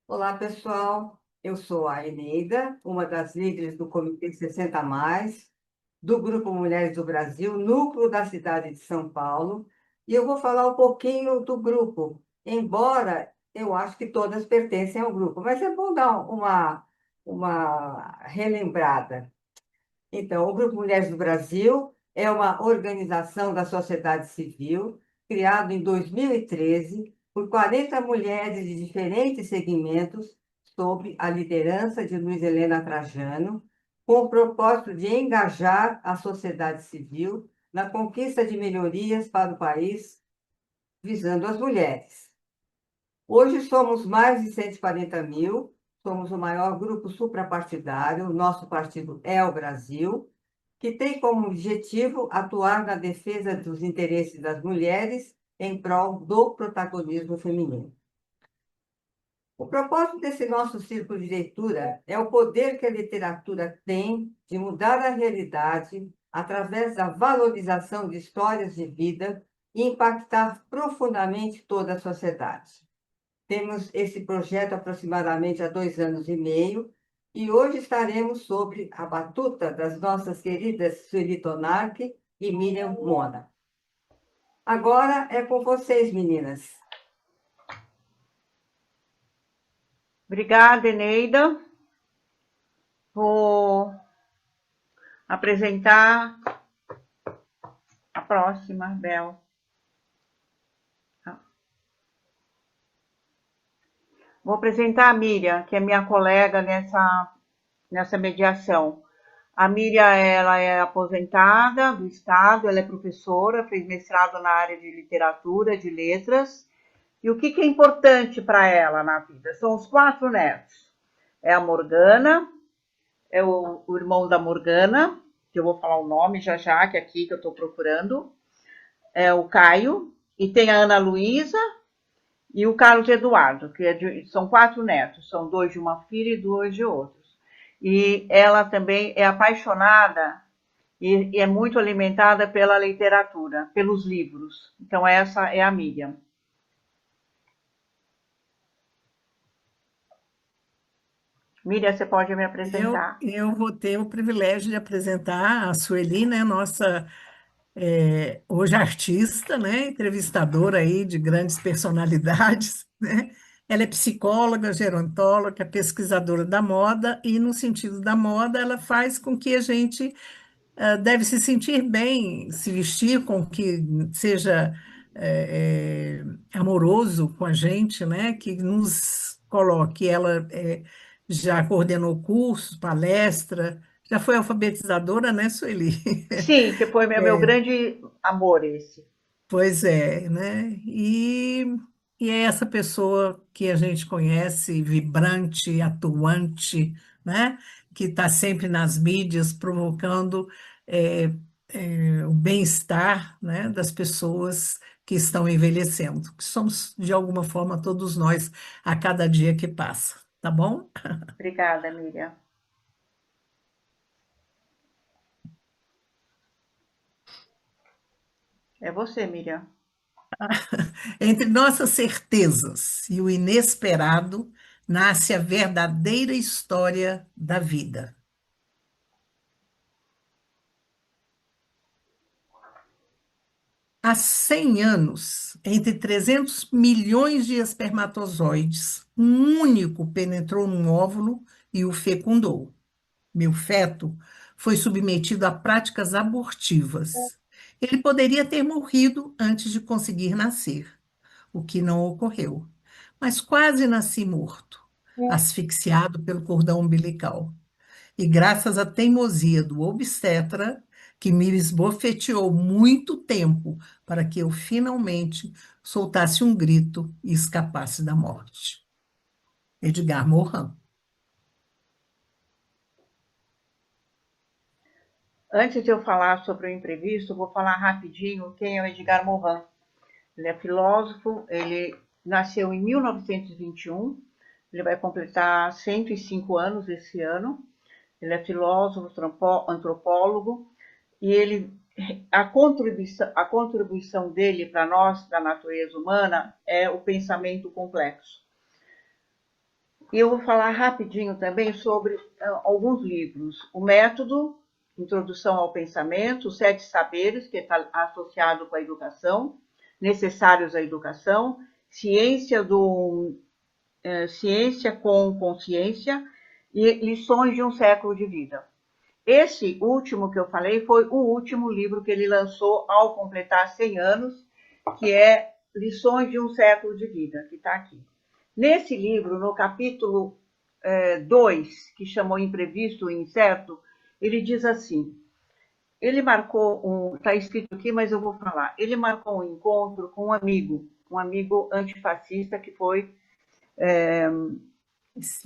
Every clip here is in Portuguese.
Olá, pessoal. Eu sou a Eneida, uma das líderes do Comitê 60 Mais, do Grupo Mulheres do Brasil, núcleo da cidade de São Paulo, e eu vou falar um pouquinho do grupo, embora eu acho que todas pertencem ao grupo, mas é bom dar uma relembrada. Então, o Grupo Mulheres do Brasil é uma organização da sociedade civil, criado em 2013 por 40 mulheres de diferentes segmentos, sob a liderança de Luiz Helena Trajano, com o propósito de engajar a sociedade civil na conquista de melhorias para o país, visando as mulheres. Hoje somos mais de 140 mil, somos o maior grupo suprapartidário, o nosso partido é o Brasil, que tem como objetivo atuar na defesa dos interesses das mulheres em prol do protagonismo feminino. O propósito desse nosso círculo de leitura é o poder que a literatura tem de mudar a realidade através da valorização de histórias de vida e impactar profundamente toda a sociedade. Temos esse projeto aproximadamente há 2 anos e meio e hoje estaremos sobre a batuta das nossas queridas Sueli Tonarque e Miriam Mona. Agora é com vocês, meninas. Obrigada, Eneida. Vou apresentar a próxima, Bel. Vou apresentar a Miriam, que é minha colega nessa mediação. A Miriam, ela é aposentada do Estado, ela é professora, fez mestrado na área de literatura, de letras. E o que é importante para ela na vida? São os 4 netos. É a Morgana, é o irmão da Morgana, que eu vou falar o nome já já, que é aqui que eu estou procurando. É o Caio, e tem a Ana Luísa e o Carlos Eduardo, são 4 netos, são 2 de uma filha e 2 de outros. E ela também é apaixonada e é muito alimentada pela literatura, pelos livros. Então essa é a Miriam. Miriam, você pode me apresentar? Eu vou ter o privilégio de apresentar a Sueli, né, nossa hoje artista, né, entrevistadora aí de grandes personalidades, né? Ela é psicóloga, gerontóloga, pesquisadora da moda e no sentido da moda ela faz com que a gente deve se sentir bem, se vestir com que seja amoroso com a gente, né? Que nos coloque. Ela já coordenou cursos, palestra, já foi alfabetizadora, né, Sueli? Sim, que foi meu grande amor esse. Pois é, né? E é essa pessoa que a gente conhece, vibrante, atuante, né? Que está sempre nas mídias provocando é, o bem-estar, né? Das pessoas que estão envelhecendo, que somos, de alguma forma, todos nós, a cada dia que passa, tá bom? Obrigada, Miriam. É você, Miriam. Entre nossas certezas e o inesperado, nasce a verdadeira história da vida. Há 100 anos, entre 300 milhões de espermatozoides, um único penetrou num óvulo e o fecundou. Meu feto foi submetido a práticas abortivas. Ele poderia ter morrido antes de conseguir nascer, o que não ocorreu. Mas quase nasci morto, asfixiado pelo cordão umbilical. E graças à teimosia do obstetra, que me esbofeteou muito tempo para que eu finalmente soltasse um grito e escapasse da morte. Edgar Morin. Antes de eu falar sobre o imprevisto, vou falar rapidinho quem é o Edgar Morin. Ele é filósofo, ele nasceu em 1921, ele vai completar 105 anos esse ano. Ele é filósofo, antropólogo, e a contribuição dele para nós, da natureza humana, é o pensamento complexo. E eu vou falar rapidinho também sobre alguns livros. O Método, Introdução ao Pensamento, os Sete Saberes, que está associado com a educação, necessários à educação, Ciência com Consciência e Lições de um Século de Vida. Esse último que eu falei foi o último livro que ele lançou ao completar 100 anos, que é Lições de um Século de Vida, que está aqui. Nesse livro, no capítulo 2, que chamou Imprevisto e Incerto, ele diz assim, ele marcou está escrito aqui, mas eu vou falar, ele marcou um encontro com um amigo antifascista que foi,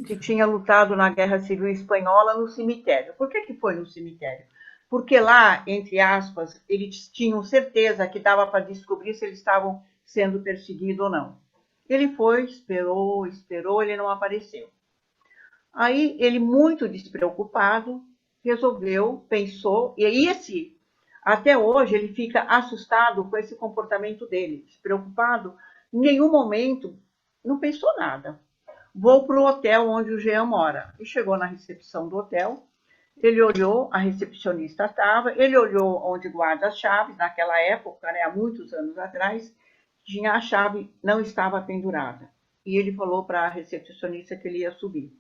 que tinha lutado na Guerra Civil Espanhola no cemitério. Por que foi no cemitério? Porque lá, entre aspas, eles tinham certeza que dava para descobrir se eles estavam sendo perseguidos ou não. Ele foi, esperou, ele não apareceu. Aí ele, muito despreocupado, resolveu, pensou, e até hoje ele fica assustado com esse comportamento dele, despreocupado, em nenhum momento não pensou nada. Vou para o hotel onde o Jean mora. E chegou na recepção do hotel, ele olhou, a recepcionista estava, ele olhou onde guarda as chaves, naquela época, né, há muitos anos atrás, tinha a chave, não estava pendurada. E ele falou para a recepcionista que ele ia subir.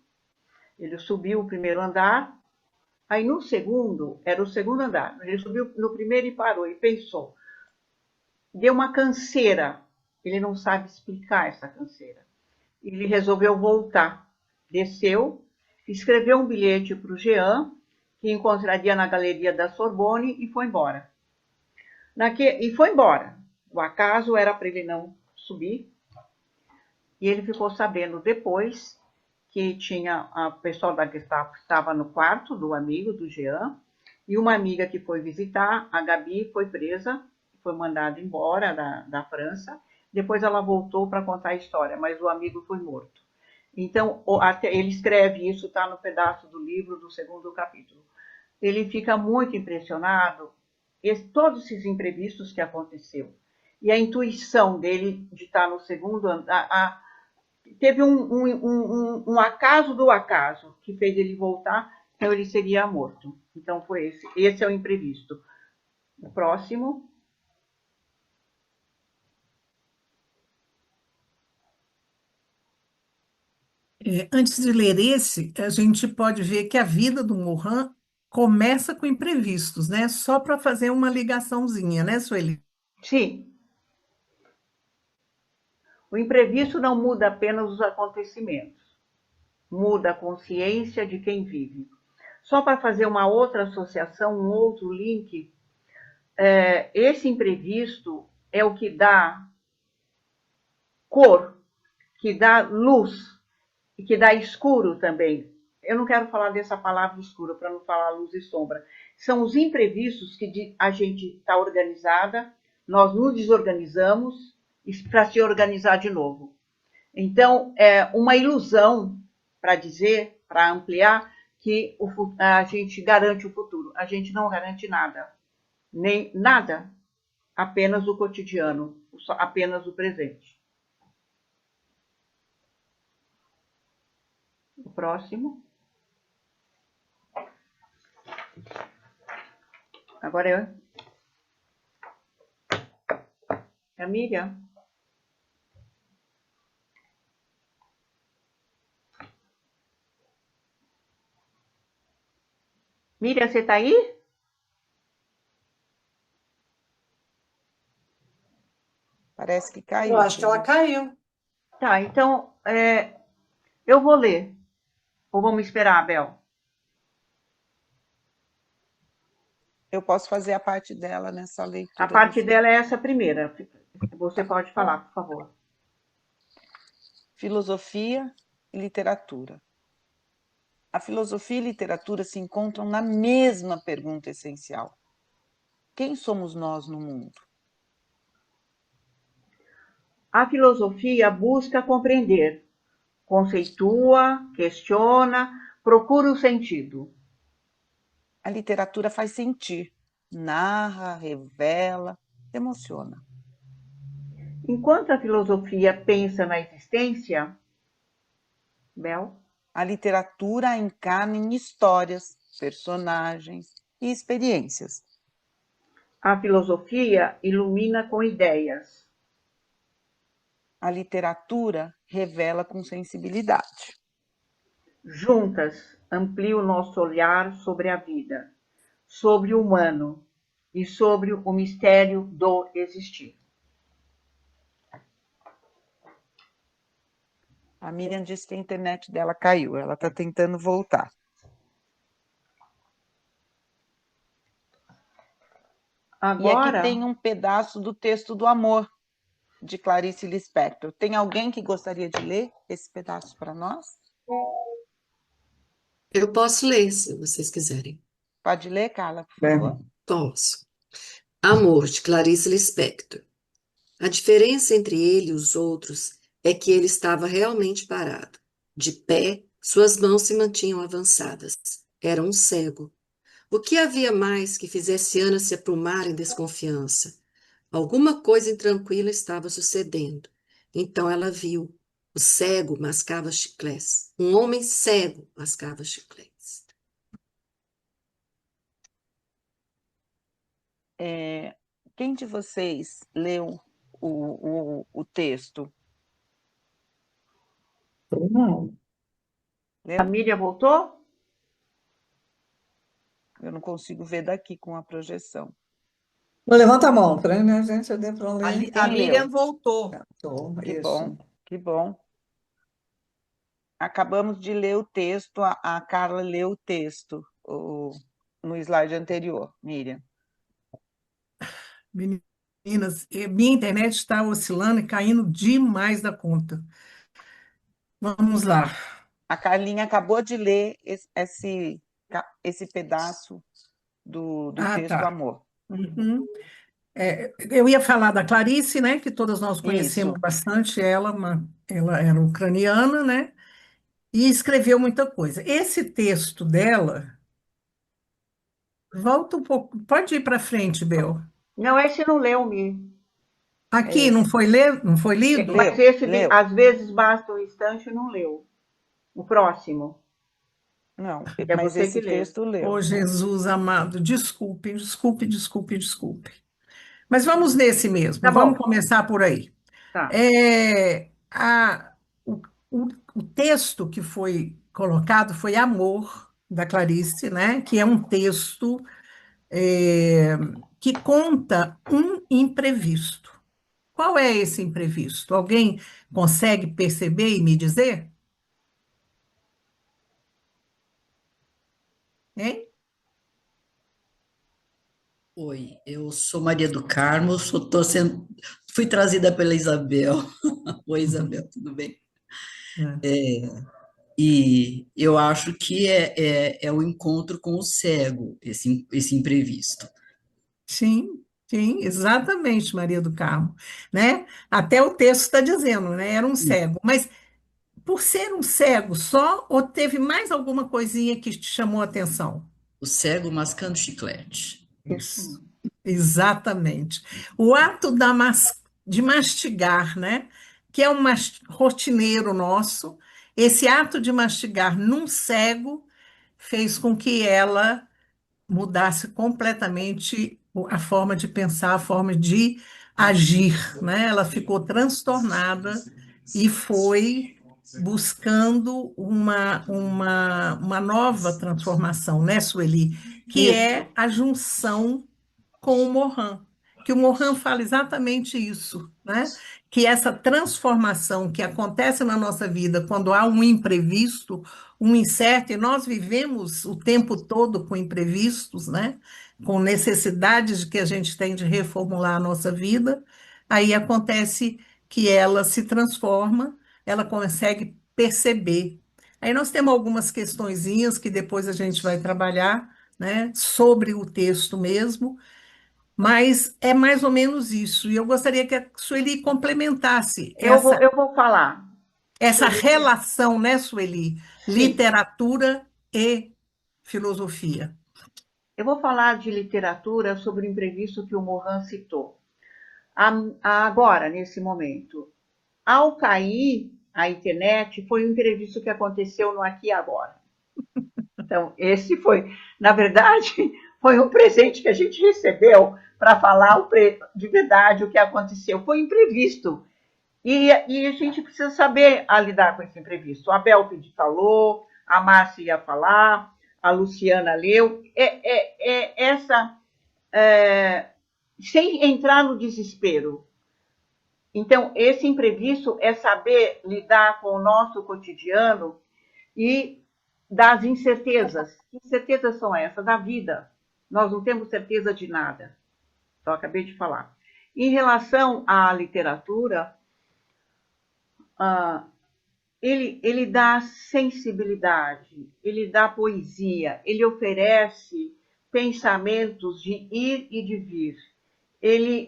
Ele subiu o primeiro andar, aí no segundo, era o segundo andar, ele subiu no primeiro e parou e pensou. Deu uma canseira, ele não sabe explicar essa canseira. Ele resolveu voltar, desceu, escreveu um bilhete para o Jean, que encontraria na galeria da Sorbonne, e foi embora. E foi embora. O acaso era para ele não subir, e ele ficou sabendo depois que tinha a pessoal da Gestapo estava no quarto do amigo, do Jean, e uma amiga que foi visitar, a Gabi, foi presa, foi mandada embora da França. Depois ela voltou para contar a história, mas o amigo foi morto. Então, ele escreve isso, está no pedaço do livro do segundo capítulo. Ele fica muito impressionado, todos esses imprevistos que aconteceu. E a intuição dele de estar no segundo andar, teve um acaso do acaso que fez ele voltar, então ele seria morto. Então foi esse. Esse é o imprevisto. O próximo. Antes de ler esse, a gente pode ver que a vida do Mohan começa com imprevistos, né? Só para fazer uma ligaçãozinha, né, Sueli? Sim. O imprevisto não muda apenas os acontecimentos, muda a consciência de quem vive. Só para fazer uma outra associação, um outro link, esse imprevisto é o que dá cor, que dá luz e que dá escuro também. Eu não quero falar dessa palavra escuro para não falar luz e sombra. São os imprevistos que a gente está organizada, nós nos desorganizamos para se organizar de novo. Então, é uma ilusão para dizer, para ampliar, que a gente garante o futuro. A gente não garante nada. Nem nada. Apenas o cotidiano. Apenas o presente. O próximo. Agora é a Miriam. Miriam, você está aí? Parece que caiu. Eu acho que ela caiu. Tá, então eu vou ler. Ou vamos esperar, Abel? Eu posso fazer a parte dela nessa leitura. A parte dela é essa primeira. Você pode falar, por favor. Filosofia e literatura. A filosofia e literatura se encontram na mesma pergunta essencial. Quem somos nós no mundo? A filosofia busca compreender, conceitua, questiona, procura o sentido. A literatura faz sentir, narra, revela, emociona. Enquanto a filosofia pensa na existência, Bel? A literatura encarna em histórias, personagens e experiências. A filosofia ilumina com ideias. A literatura revela com sensibilidade. Juntas, amplia o nosso olhar sobre a vida, sobre o humano e sobre o mistério do existir. A Miriam disse que a internet dela caiu, ela está tentando voltar. Agora, E aqui tem um pedaço do texto do Amor, de Clarice Lispector. Tem alguém que gostaria de ler esse pedaço para nós? Eu posso ler, se vocês quiserem. Pode ler, Carla, por É. favor? Posso. Amor, de Clarice Lispector. A diferença entre ele e os outros é que ele estava realmente parado. De pé, suas mãos se mantinham avançadas. Era um cego. O que havia mais que fizesse Ana se aprumar em desconfiança? Alguma coisa intranquila estava sucedendo. Então ela viu. O cego mascava chicletes. Um homem cego mascava chicletes. Quem de vocês leu o texto? Não. a Miriam voltou? Eu não consigo ver daqui com a projeção. Levanta a mão, né, gente? Eu dei para ler. A Quem Miriam leu? voltou. Que Isso. bom, que bom. Acabamos de ler o texto, a Carla leu o texto no slide anterior, Miriam. Meninas, minha internet está oscilando e caindo demais da conta. Vamos lá. A Carlinha acabou de ler esse pedaço do texto Tá. Amor. Uhum. Eu ia falar da Clarice, né, que todas nós conhecemos Isso. bastante ela, ela era ucraniana, né, e escreveu muita coisa. Esse texto dela, volta um pouco, pode ir para frente, Bel. Não, esse não leu, Mi. Aqui não foi ler, não foi lido? Mas Leu, esse, leu. às vezes, basta um instante e não leu. O próximo. Não, É mas você que esse lê. texto leu. Oh, Jesus amado, desculpe, desculpe, desculpe, desculpe. Mas vamos nesse mesmo, Tá vamos bom. começar por aí. Tá. O, o texto que foi colocado foi Amor, da Clarice, né? Que é um texto é, que conta um imprevisto. Qual é esse imprevisto? Alguém consegue perceber e me dizer? Hein? Oi, eu sou Maria do Carmo, fui trazida pela Isabel. Oi, Isabel, tudo bem? É. E eu acho que é o encontro com o cego, esse imprevisto. Sim, sim, exatamente, Maria do Carmo, né? Até o texto está dizendo, né? Era um cego. Mas por ser um cego só, ou teve mais alguma coisinha que te chamou a atenção? O cego mascando chiclete. Isso, exatamente. O ato de mastigar, né? Que é um rotineiro nosso, esse ato de mastigar num cego fez com que ela mudasse completamente a forma de pensar, a forma de agir, né? Ela ficou transtornada e foi buscando uma nova transformação, né, Sueli? Que Isso. é a junção com o Morin, que o Morin fala exatamente isso, né? Que essa transformação que acontece na nossa vida quando há um imprevisto, um incerto, e nós vivemos o tempo todo com imprevistos, né? Com necessidades que a gente tem de reformular a nossa vida, aí acontece que ela se transforma, ela consegue perceber. Aí nós temos algumas questõezinhas que depois a gente vai trabalhar, né, sobre o texto mesmo, mas é mais ou menos isso. E eu gostaria que a Sueli complementasse Eu vou falar. essa Sobre relação, né, Sueli? Sim, Literatura e filosofia. eu vou falar de literatura sobre o imprevisto que o Morin citou. Agora, nesse momento, ao cair, à internet foi um imprevisto que aconteceu no aqui e agora. Então, esse foi, na verdade, foi um presente que a gente recebeu para falar de verdade o que aconteceu. Foi imprevisto. E a gente precisa saber lidar com esse imprevisto. O Abel falou, a Márcia ia falar, a Luciana leu. Sem entrar no desespero. Então, esse imprevisto é saber lidar com o nosso cotidiano e das incertezas. Que incertezas são essas? Da vida. Nós não temos certeza de nada. Então, acabei de falar. Em relação à literatura, ele dá sensibilidade, ele dá poesia, ele oferece pensamentos de ir e de vir. Ele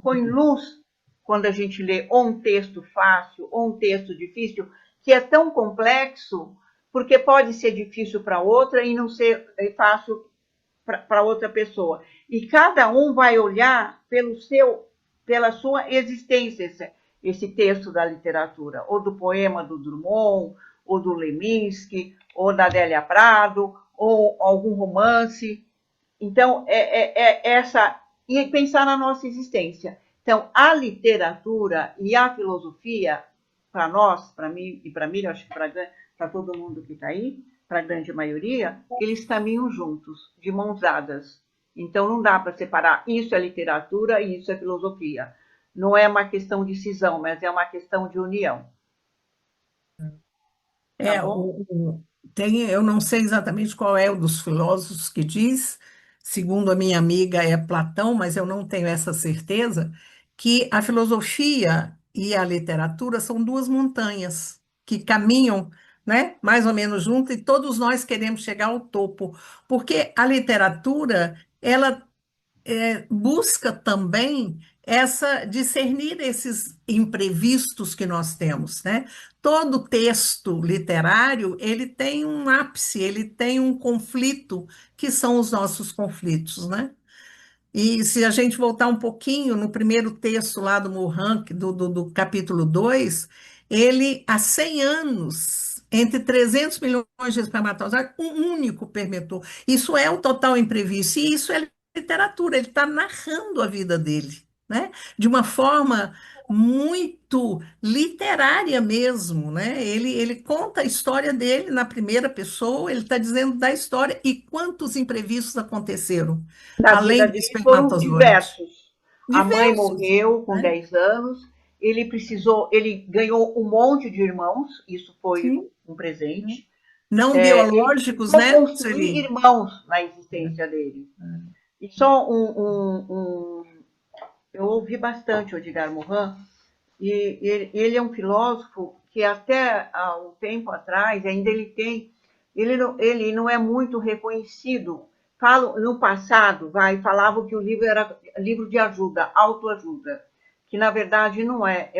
põe luz quando a gente lê ou um texto fácil ou um texto difícil, que é tão complexo, porque pode ser difícil para outra e não ser fácil para outra pessoa. E cada um vai olhar pela sua existência, esse texto da literatura, ou do poema do Drummond, ou do Leminski, ou da Adélia Prado, ou algum romance. Então, e pensar na nossa existência. Então, a literatura e a filosofia, para nós, para mim e para mim, acho que para todo mundo que está aí, para a grande maioria, eles caminham juntos, de mãos dadas. Então, não dá para separar isso é literatura e isso é filosofia. Não é uma questão de cisão, mas é uma questão de união. Tá bom? Eu não sei exatamente qual é o dos filósofos que diz, segundo a minha amiga é Platão, mas eu não tenho essa certeza, que a filosofia e a literatura são duas montanhas que caminham, né, mais ou menos juntas, e todos nós queremos chegar ao topo, porque a literatura, ela busca também discernir esses imprevistos que nós temos, né? Todo texto literário, ele tem um ápice, ele tem um conflito, que são os nossos conflitos, né? E se a gente voltar um pouquinho no primeiro texto lá do Morin, do capítulo 2, ele, há 100 anos, entre 300 milhões de espermatozoides, um único permitou. Isso é o total imprevisto, e isso é literatura, ele está narrando a vida dele, né? De uma forma muito literária mesmo, né? Ele conta a história dele na primeira pessoa, ele está dizendo da história e quantos imprevistos aconteceram, Na vida além do dele foram espermatozoide. diversos. A mãe Diversos, morreu com né? 10 anos, ele ganhou um monte de irmãos, isso foi Sim. um presente. Não Ele biológicos, precisou né, construir Sueli? irmãos na existência dele. E só eu ouvi bastante o Edgar Morin, e ele é um filósofo que até há um tempo atrás, ainda ele não é muito reconhecido. No passado, falavam que o livro era livro de ajuda, autoajuda, que na verdade não é.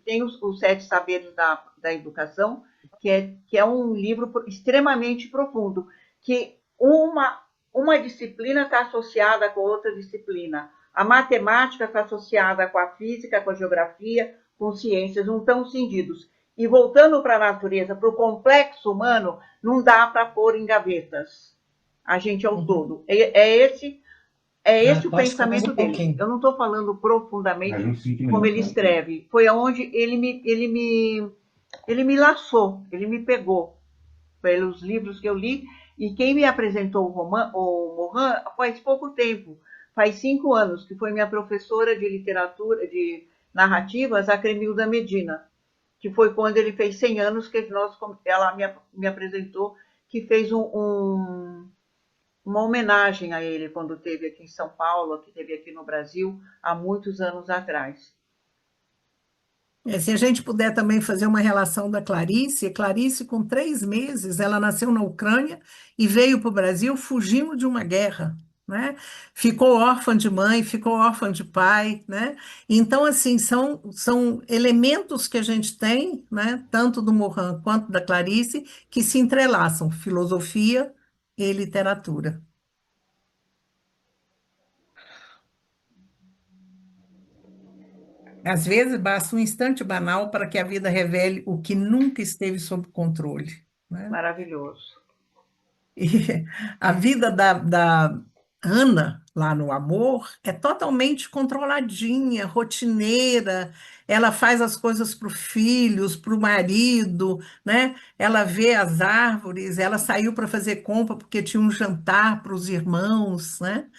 Tem os Sete Saberes da Educação, que é um livro extremamente profundo, que uma disciplina está associada com outra disciplina. A matemática está associada com a física, com a geografia, com ciências, não estão cindidos. E voltando para a natureza, para o complexo humano, não dá para pôr em gavetas. A gente é o todo. É esse o pensamento dele. Eu não estou falando profundamente como ele escreve. Foi aonde ele me laçou, ele me pegou pelos livros que eu li. E quem me apresentou o Morin faz pouco tempo, faz 5 anos, que foi minha professora de literatura, de narrativas, a Cremilda Medina, que foi quando ele fez 100 anos que ela me apresentou, que fez uma homenagem a ele quando esteve aqui em São Paulo, que esteve aqui no Brasil, há muitos anos atrás. Se a gente puder também fazer uma relação da Clarice, com 3 meses, ela nasceu na Ucrânia e veio para o Brasil fugindo de uma guerra, né? Ficou órfã de mãe, ficou órfã de pai, né? Então, assim, são elementos que a gente tem, né? Tanto do Morin quanto da Clarice, que se entrelaçam, filosofia e literatura. Às vezes basta um instante banal para que a vida revele o que nunca esteve sob controle, né? Maravilhoso. E a vida da Ana, lá no Amor, é totalmente controladinha, rotineira. Ela faz as coisas para os filhos, para o marido, né? Ela vê as árvores, ela saiu para fazer compra porque tinha um jantar para os irmãos, né?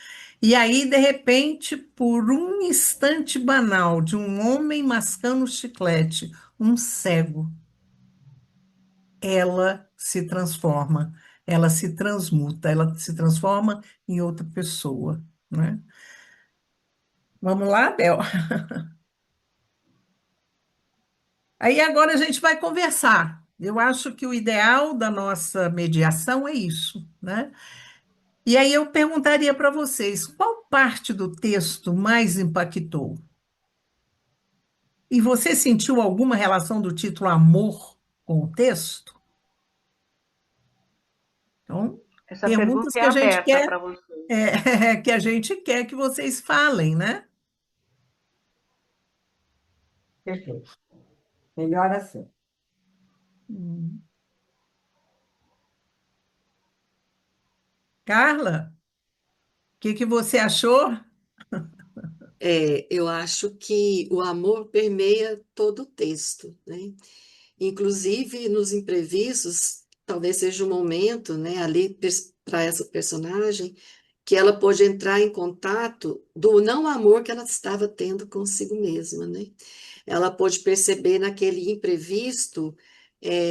E aí, de repente, por um instante banal de um homem mascando chiclete, um cego, ela se transforma, ela se transmuta, ela se transforma em outra pessoa, né? Vamos lá, Bel? Aí agora a gente vai conversar. Eu acho que o ideal da nossa mediação é isso, né? E aí eu perguntaria para vocês, qual parte do texto mais impactou? E você sentiu alguma relação do título Amor com o texto? Então, Essa perguntas pergunta é que a gente aberta quer, para você. que a gente quer que vocês falem, né? Perfeito. Melhor assim. Hum. Carla, o que que você achou? Eu acho que o amor permeia todo o texto, né? Inclusive nos imprevistos, talvez seja um momento, né, ali para essa personagem que ela pôde entrar em contato do não amor que ela estava tendo consigo mesma, né? Ela pôde perceber naquele imprevisto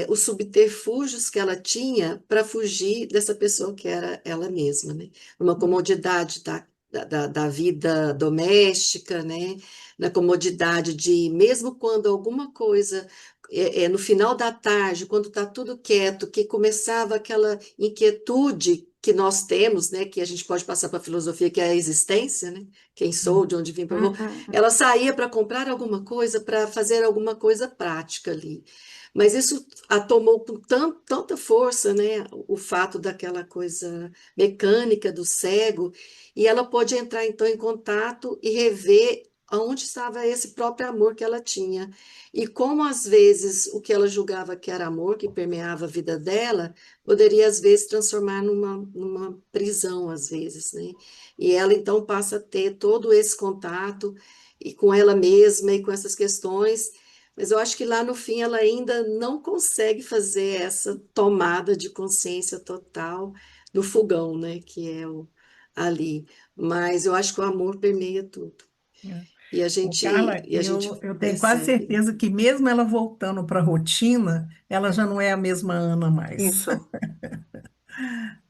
os subterfúgios que ela tinha para fugir dessa pessoa que era ela mesma, né? Uma comodidade da vida doméstica, né? Na comodidade de, mesmo quando alguma coisa no final da tarde, quando está tudo quieto, que começava aquela inquietude que nós temos, né, que a gente pode passar para a filosofia, que é a existência, né? Quem sou, de onde vim, para onde vou. Uhum. Ela saía para comprar alguma coisa, para fazer alguma coisa prática ali. Mas isso a tomou com tanta força, né, o fato daquela coisa mecânica do cego, e ela pôde entrar então em contato e rever aonde estava esse próprio amor que ela tinha. E como às vezes o que ela julgava que era amor, que permeava a vida dela, poderia às vezes transformar numa prisão, às vezes, né? E ela então passa a ter todo esse contato e com ela mesma e com essas questões, mas eu acho que lá no fim ela ainda não consegue fazer essa tomada de consciência total no fogão, né? Que é ali. Mas eu acho que o amor permeia tudo. E a Ô, gente, Carla, e a gente eu tenho quase percebe. certeza que mesmo ela voltando para a rotina, ela já não é a mesma Ana mais. Isso.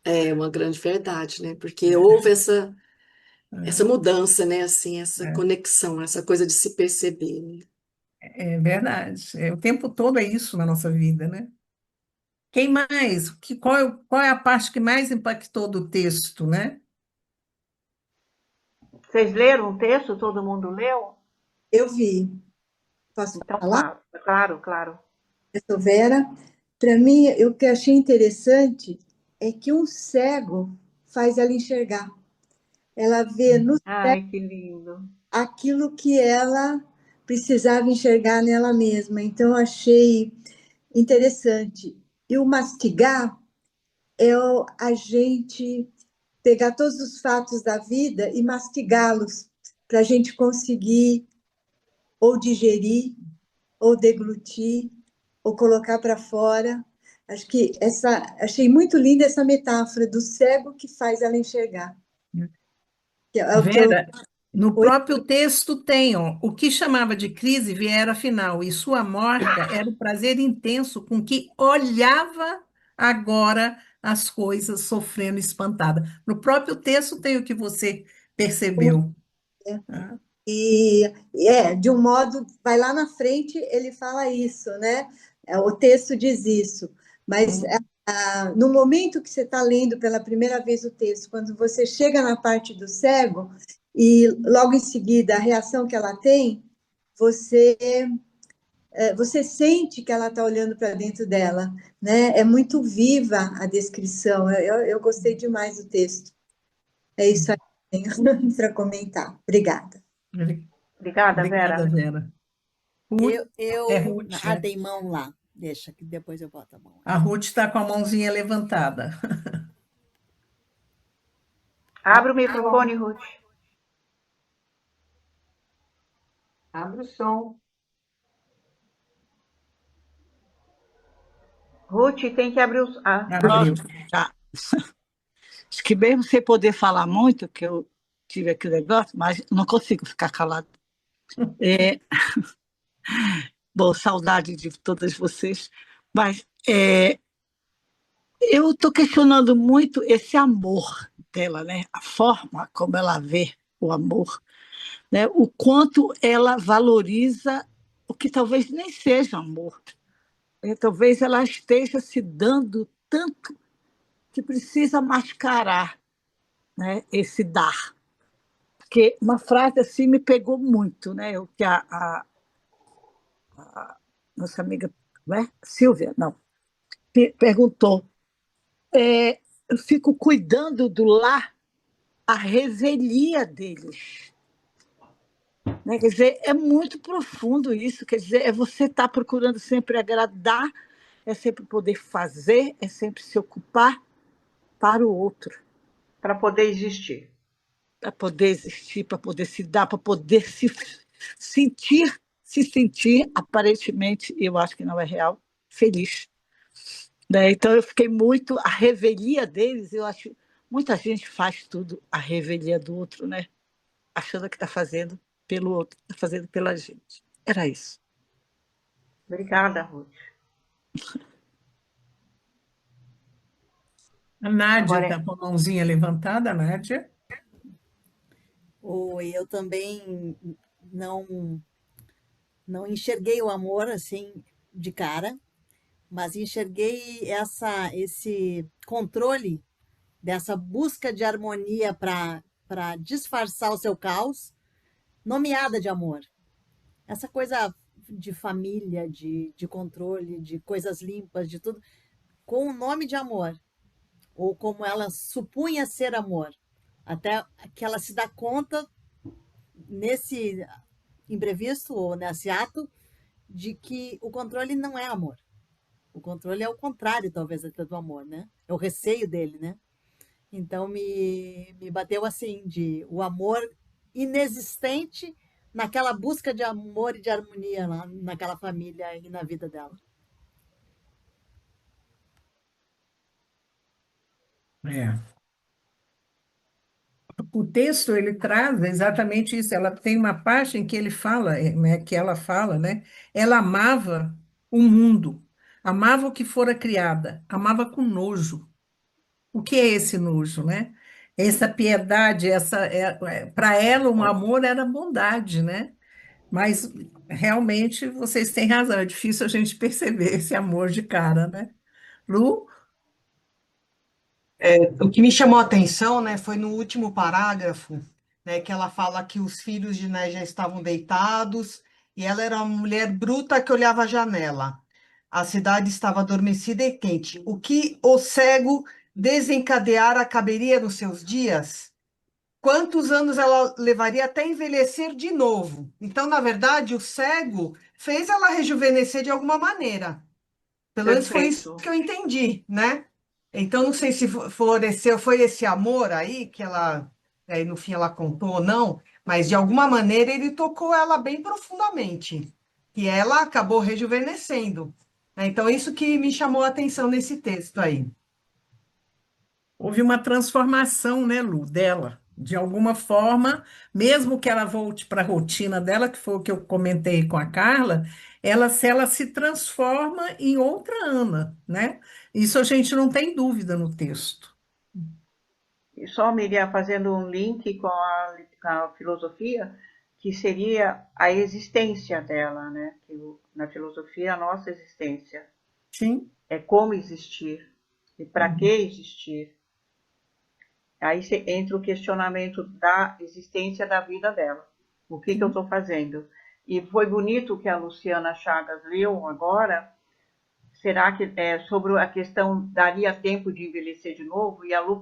É uma grande verdade, né? Porque houve essa mudança, né? Assim, essa conexão, essa coisa de se perceber, né? É verdade. O tempo todo é isso na nossa vida, né? Quem mais? Qual é a parte que mais impactou do texto, né? Vocês leram o texto? Todo mundo leu? Eu vi. Posso Então, falar? claro, claro. Eu sou Vera. Para mim, o que eu achei interessante é que um cego faz ela enxergar. Ela vê no cego Ai, que lindo. aquilo que ela precisava enxergar nela mesma. Então, eu achei interessante. E o mastigar é a gente pegar todos os fatos da vida e mastigá-los para a gente conseguir ou digerir, ou deglutir, ou colocar para fora. Acho que achei muito linda essa metáfora do cego que faz ela enxergar. Que é o que eu. Vera, no Oi? próprio texto tem, ó, o que chamava de crise viera final, e sua morte era o prazer intenso com que olhava agora as coisas sofrendo espantada. No próprio texto tem o que você percebeu. Tá? De um modo, vai lá na frente, ele fala isso, né? O texto diz isso, mas no momento que você está lendo pela primeira vez o texto, quando você chega na parte do cego, e logo em seguida a reação que ela tem, você, você sente que ela está olhando para dentro dela, né? É muito viva a descrição, eu gostei demais do texto. É isso aí que eu tenho para comentar. Obrigada. Obrigada, Obrigada, Vera. Vera. Ruth, é Ruth, Ah, né? tem mão lá. Deixa que depois eu boto a mão. A Ruth está com a mãozinha levantada. Abre o microfone, Ruth. Abre o som. Ruth, tem que abrir os. Ah, Abriu. Tá. Acho que mesmo sem poder falar muito, que eu tive aqui o negócio, mas não consigo ficar calado. É, bom, saudade de todas vocês, mas eu estou questionando muito esse amor dela, né? A forma como ela vê o amor, né? O quanto ela valoriza o que talvez nem seja amor. Talvez ela esteja se dando tanto que precisa mascarar, né, esse dar. Porque uma frase assim me pegou muito, né? O que a nossa amiga, né? Silvia, não, perguntou. Eu fico cuidando do lar, a revelia deles. Né? Quer dizer, é muito profundo isso. Quer dizer, é você estar procurando sempre agradar, é sempre poder fazer, é sempre se ocupar para o outro. para poder existir. Para poder existir, para poder se dar, para poder se sentir, aparentemente, eu acho que não é real, feliz. Né? Então eu fiquei muito, a revelia deles, eu acho, muita gente faz tudo a revelia do outro, né? Achando que está fazendo pelo outro, está fazendo pela gente. Era isso. Obrigada, Ruth. A Nádia Agora, está com a mãozinha levantada, Nádia. Oi, eu também não enxerguei o amor assim de cara, mas enxerguei esse controle dessa busca de harmonia para disfarçar o seu caos, nomeada de amor. Essa coisa de família, de controle, de coisas limpas, de tudo, com o nome de amor, ou como ela supunha ser amor, até que ela se dá conta nesse imprevisto ou nesse ato de que o controle não é amor. O controle é o contrário, talvez, até do amor, né? É o receio dele, né? Então me bateu assim, de o amor inexistente naquela busca de amor e de harmonia lá naquela família e na vida dela. É. O texto ele traz exatamente isso. Ela tem uma parte em que ele fala, né, que ela fala, né? Ela amava o mundo, amava o que fora criada, amava com nojo. O que é esse nojo, né? Essa piedade, para ela um amor era bondade, né? Mas realmente vocês têm razão, é difícil a gente perceber esse amor de cara, né? Lu? O que me chamou a atenção, né, foi no último parágrafo, né, que ela fala que os filhos de Né já estavam deitados e ela era uma mulher bruta que olhava a janela. A cidade estava adormecida e quente. O que o cego desencadeara caberia nos seus dias? Quantos anos ela levaria até envelhecer de novo? Então, na verdade, o cego fez ela rejuvenescer de alguma maneira. Pelo menos foi isso perfeito. que eu entendi, né? Então, não sei se floresceu, foi esse amor aí que ela, aí no fim ela contou ou não, mas de alguma maneira ele tocou ela bem profundamente, e ela acabou rejuvenescendo, né? Então, isso que me chamou a atenção nesse texto aí. Houve uma transformação, né, Lu, dela. De alguma forma, mesmo que ela volte para a rotina dela, que foi o que eu comentei com a Carla, ela se transforma em outra Ana, né? Isso a gente não tem dúvida no texto. E só, Miriam, fazendo um link com a filosofia, que seria a existência dela, né? Na filosofia, a nossa existência Sim. é como existir e para que existir. Aí entra o questionamento da existência da vida dela. O que eu estou fazendo? E foi bonito o que a Luciana Chagas leu agora. Será que sobre a questão daria tempo de envelhecer de novo? E a Lu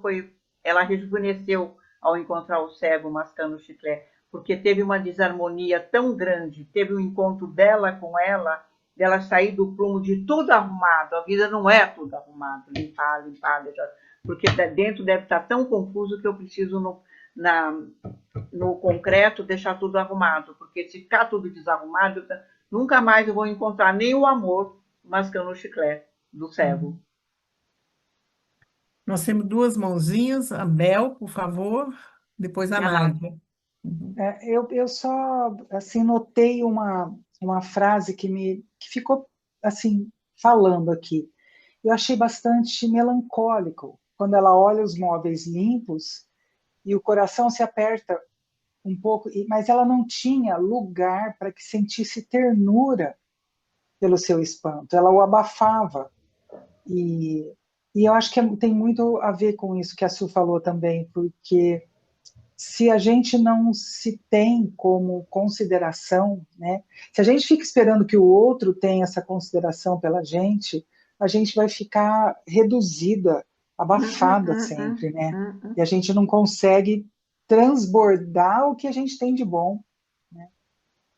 ela rejuvenesceu ao encontrar o cego mascando o chiclete. porque teve uma desarmonia tão grande, teve um encontro dela com ela, dela sair do prumo de tudo arrumado. A vida não é tudo arrumado, limpar, deixar, porque dentro deve estar tão confuso que eu preciso no concreto deixar tudo arrumado, porque se ficar tudo desarrumado, nunca mais eu vou encontrar nem o amor mascando o chiclete do cego. Nós temos duas mãozinhas, a Bel, por favor, depois a E a Nádia. Nádia. Uhum. Eu só assim notei uma frase que ficou assim falando aqui. Eu achei bastante melancólico quando ela olha os móveis limpos e o coração se aperta um pouco, mas ela não tinha lugar para que sentisse ternura pelo seu espanto. Ela o abafava e eu acho que tem muito a ver com isso que a Su falou também, porque se a gente não se tem como consideração, né? Se a gente fica esperando que o outro tenha essa consideração pela gente, a gente vai ficar reduzida, abafada sempre, né? E a gente não consegue transbordar o que a gente tem de bom, né?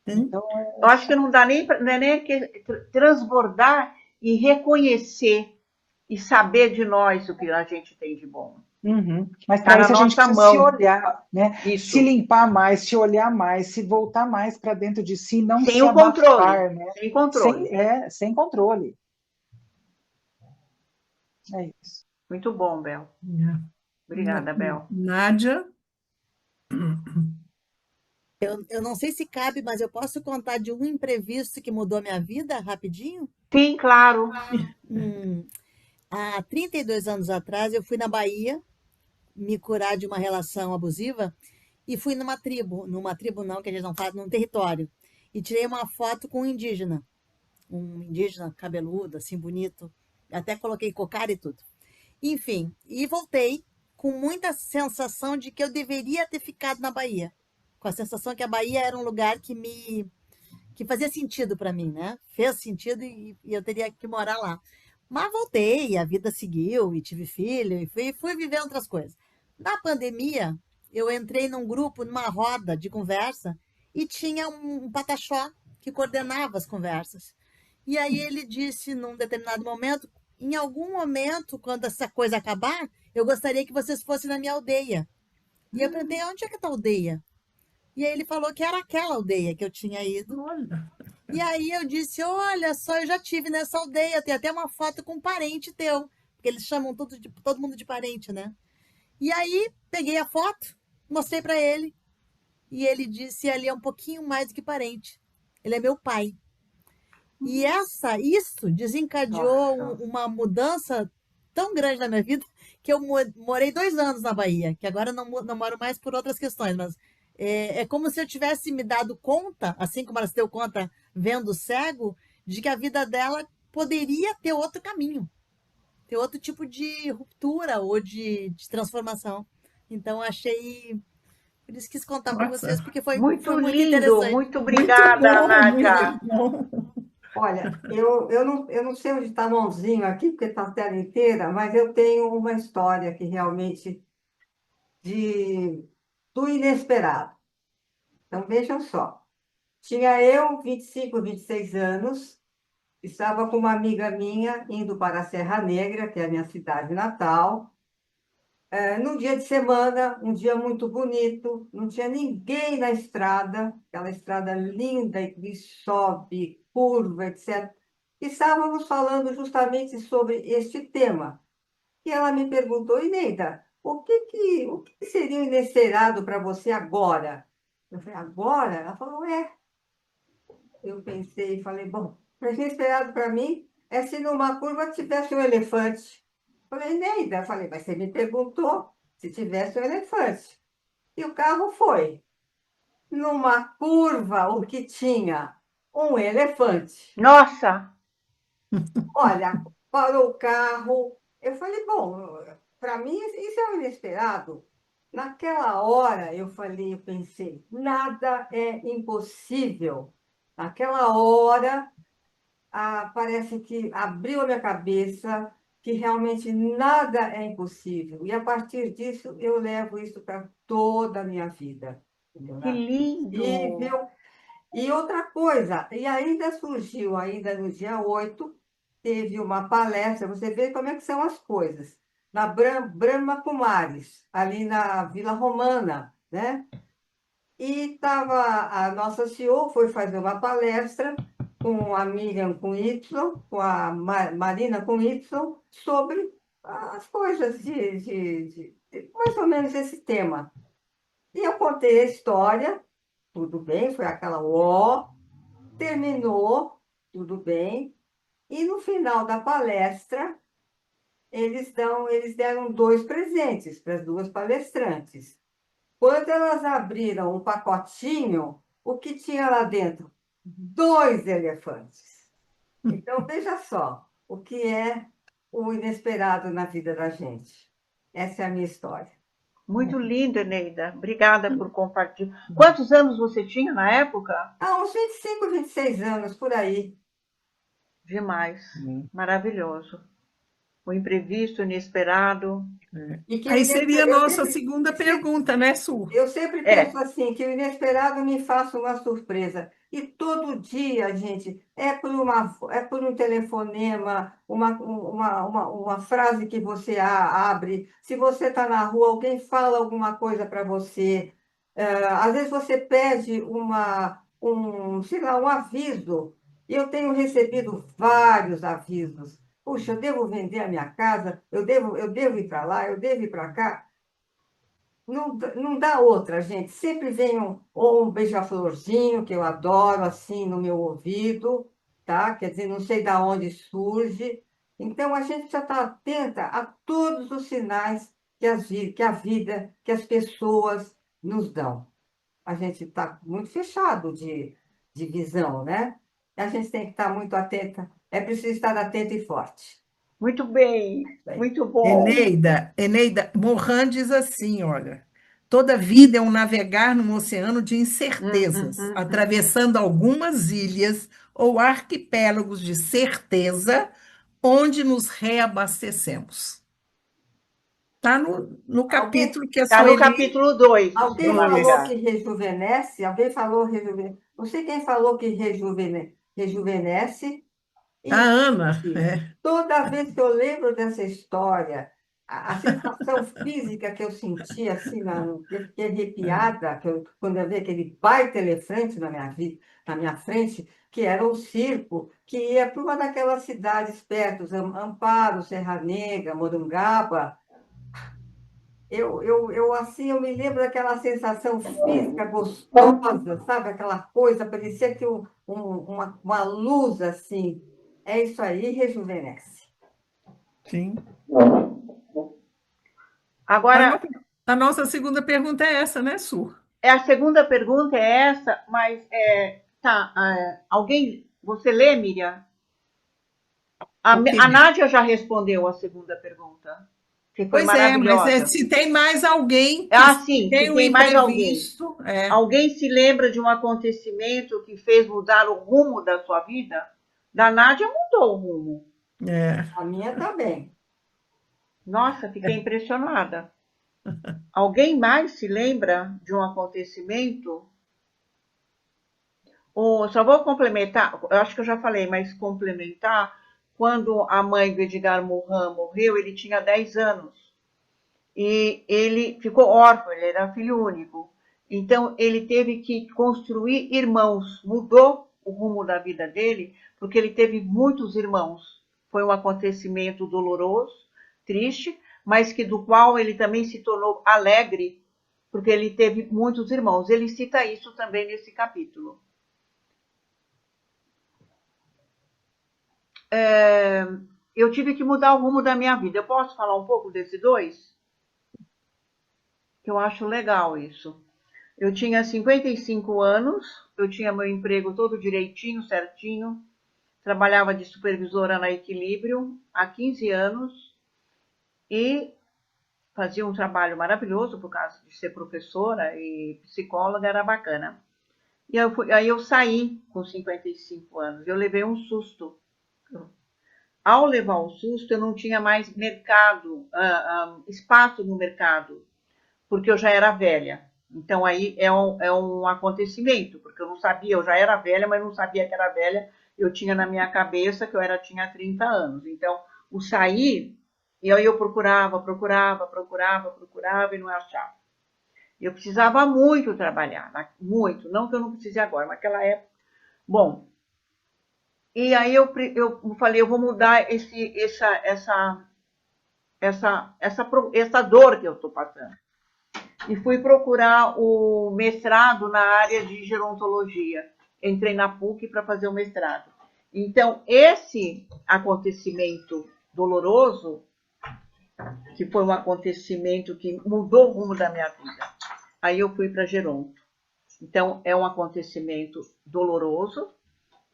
Então, eu acho que não dá nem não é nem transbordar e reconhecer e saber de nós o que a gente tem de bom. Uhum. Mas para isso a gente precisa se olhar, né? Isso. Se limpar mais, se olhar mais, se voltar mais para dentro de si, não sem se o abafar, controle, né? Sem controle. Sem controle. É isso. Muito bom, Bel. Obrigada, Bel. Nádia? Eu não sei se cabe, mas eu posso contar de um imprevisto que mudou a minha vida rapidinho? Sim, claro. Há 32 anos atrás, eu fui na Bahia me curar de uma relação abusiva e fui numa tribo não, que a gente não faz, num território, e tirei uma foto com um indígena cabeludo, assim, bonito, até coloquei cocar e tudo. Enfim, e voltei com muita sensação de que eu deveria ter ficado na Bahia, com a sensação que a Bahia era um lugar que fazia sentido para mim, né? Fez sentido e eu teria que morar lá. Mas voltei, a vida seguiu, e tive filho, e fui viver outras coisas. Na pandemia, eu entrei num grupo, numa roda de conversa, e tinha um pataxó que coordenava as conversas. E aí ele disse, num determinado momento, em algum momento, quando essa coisa acabar, eu gostaria que vocês fossem na minha aldeia. E eu perguntei, onde é que está a aldeia? E aí ele falou que era aquela aldeia que eu tinha ido. Olha. E aí eu disse, olha só, eu já tive nessa aldeia, tem até uma foto com um parente teu, porque eles chamam todo mundo de parente, né? E aí peguei a foto, mostrei para ele, e ele disse, ali é um pouquinho mais do que parente, ele é meu pai. E isso desencadeou uma mudança tão grande na minha vida, que eu morei 2 anos na Bahia, que agora não moro mais por outras questões, mas é como se eu tivesse me dado conta, assim como ela se deu conta vendo cego, de que a vida dela poderia ter outro caminho, ter outro tipo de ruptura ou de transformação. Então, achei... Por isso quis contar para vocês, porque foi muito muito lindo, interessante. muito obrigada, Muito bom, Nádia. muito bom. Olha, eu não sei onde está a mãozinho aqui, porque está a tela inteira, mas eu tenho uma história que realmente do inesperado. Então, vejam só. Tinha eu 25, 26 anos, estava com uma amiga minha indo para a Serra Negra, que é a minha cidade natal. Num dia de semana, um dia muito bonito, não tinha ninguém na estrada, aquela estrada linda que sobe, curva, etc. E estávamos falando justamente sobre este tema. E ela me perguntou, Ineida, o que seria o inesperado para você agora? Eu falei, agora? Ela falou, é. Eu pensei e falei, bom, o inesperado para mim é se numa curva tivesse um elefante. Falei, Neida, falei, mas você me perguntou se tivesse um elefante. E o carro foi. Numa curva, o que tinha? Um elefante. Nossa! Olha, parou o carro. Eu falei, bom, para mim isso é um inesperado. Naquela hora eu pensei, nada é impossível. Naquela hora, parece que abriu a minha cabeça que realmente nada é impossível. E a partir disso, eu levo isso para toda a minha vida. entendeu? Que lindo! Possível. E outra coisa, e ainda surgiu, ainda no dia 8 teve uma palestra, você vê como é que são as coisas, na Brahma Kumaris, ali na Vila Romana, né? E estava a nossa CEO foi fazer uma palestra com a Miriam com Y, com a Marina com Y, sobre as coisas de mais ou menos esse tema. E eu contei a história, tudo bem, foi aquela ó, terminou, tudo bem, e no final da palestra eles deram dois presentes para as duas palestrantes. Quando elas abriram o pacotinho, o que tinha lá dentro? Dois elefantes. Então, veja só o que é o inesperado na vida da gente. Essa é a minha história. Muito lindo, Eneida. Obrigada por compartilhar. Quantos anos você tinha na época? Há uns 25, 26 anos, por aí. Demais. Maravilhoso. O imprevisto, o inesperado. E que Aí seria a eu nossa sempre, segunda pergunta, né, Su? eu sempre penso assim, que o inesperado me faça uma surpresa. E todo dia, gente, é por um telefonema, uma frase que você abre. Se você está na rua, alguém fala alguma coisa para você. Às vezes você pede sei lá, um aviso. E eu tenho recebido vários avisos. Puxa, eu devo vender a minha casa, eu devo ir para lá, eu devo ir para cá. Não dá outra, gente. Sempre vem ou um beija-florzinho, que eu adoro, assim, no meu ouvido, tá? Quer dizer, não sei de onde surge. Então, a gente já está atenta a todos os sinais que a vida, que as pessoas nos dão. A gente está muito fechado de visão, né? A gente tem que estar muito atenta. É preciso estar atento e forte. Muito bem, Isso aí. muito bom. Eneida, Morin diz assim, olha, toda vida é um navegar num oceano de incertezas, Uhum. atravessando algumas ilhas ou arquipélagos de certeza, onde nos reabastecemos. Está no Alguém, capítulo que a Está no Sueli... capítulo 2 do Alguém falou que Navegar. rejuvenesce? Alguém falou rejuvenesce? Não sei quem falou que rejuvenesce. A E, Ana, gente, toda vez que eu lembro dessa história, a sensação física que eu senti, assim, eu fiquei arrepiada quando eu vi aquele baita elefante na minha frente, que era um circo, que ia para uma daquelas cidades perto, Amparo, Serra Negra, Morungaba. Assim, eu me lembro daquela sensação física gostosa, sabe? Aquela coisa, parecia que uma luz, assim. É isso aí, rejuvenesce. sim. Agora, A nossa segunda pergunta é essa, né, Su? a segunda pergunta é essa, mas alguém, você lê, Miriam? O quê? A Nádia já respondeu a segunda pergunta, que foi Pois é, mas maravilhosa. se tem mais alguém que Sim, tem se um tem mais alguém. imprevisto, Alguém se lembra de um acontecimento que fez mudar o rumo da sua vida? Da Nádia mudou o rumo. A minha também. Nossa, fiquei impressionada. Alguém mais se lembra de um acontecimento? Só vou complementar, eu acho que eu já falei, mas complementar, quando a mãe do Edgar Morin morreu, ele tinha 10 anos. E ele ficou órfão, ele era filho único. Então, ele teve que construir irmãos. Mudou o rumo da vida dele, porque ele teve muitos irmãos. Foi um acontecimento doloroso, triste, mas que do qual ele também se tornou alegre, porque ele teve muitos irmãos. Ele cita isso também nesse capítulo. Eu tive que mudar o rumo da minha vida. Eu posso falar um pouco desse 2? Que eu acho legal isso. Eu tinha 55 anos, eu tinha meu emprego todo direitinho, certinho, trabalhava de supervisora na Equilíbrio há 15 anos e fazia um trabalho maravilhoso por causa de ser professora e psicóloga, era bacana. E aí eu saí com 55 anos, eu levei um susto. Ao levar um susto, eu não tinha mais mercado, espaço no mercado, porque eu já era velha. Então, aí é um acontecimento, porque eu não sabia, eu já era velha, mas não sabia que era velha. Eu tinha na minha cabeça que tinha 30 anos. Então, o sair, e aí eu procurava e não achava. Eu precisava muito trabalhar, muito, não que eu não precise agora, naquela época. Bom, e aí eu falei, eu vou mudar essa dor que eu estou passando. E fui procurar o mestrado na área de gerontologia. Entrei na PUC para fazer o mestrado. Então, esse acontecimento doloroso, que foi um acontecimento que mudou o rumo da minha vida, aí eu fui para geronto. Então, é um acontecimento doloroso,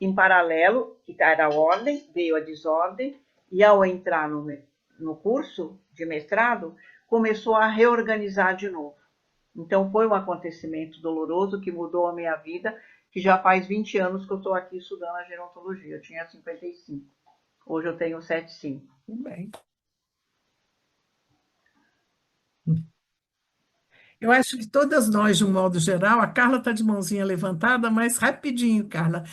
em paralelo, que era a ordem, veio a desordem, e ao entrar no curso de mestrado, começou a reorganizar de novo. Então, foi um acontecimento doloroso que mudou a minha vida, que já faz 20 anos que eu estou aqui estudando a gerontologia. Eu tinha 55. Hoje eu tenho 75. Tudo bem. Eu acho que todas nós, de um modo geral, a Carla está de mãozinha levantada, mas rapidinho, Carla.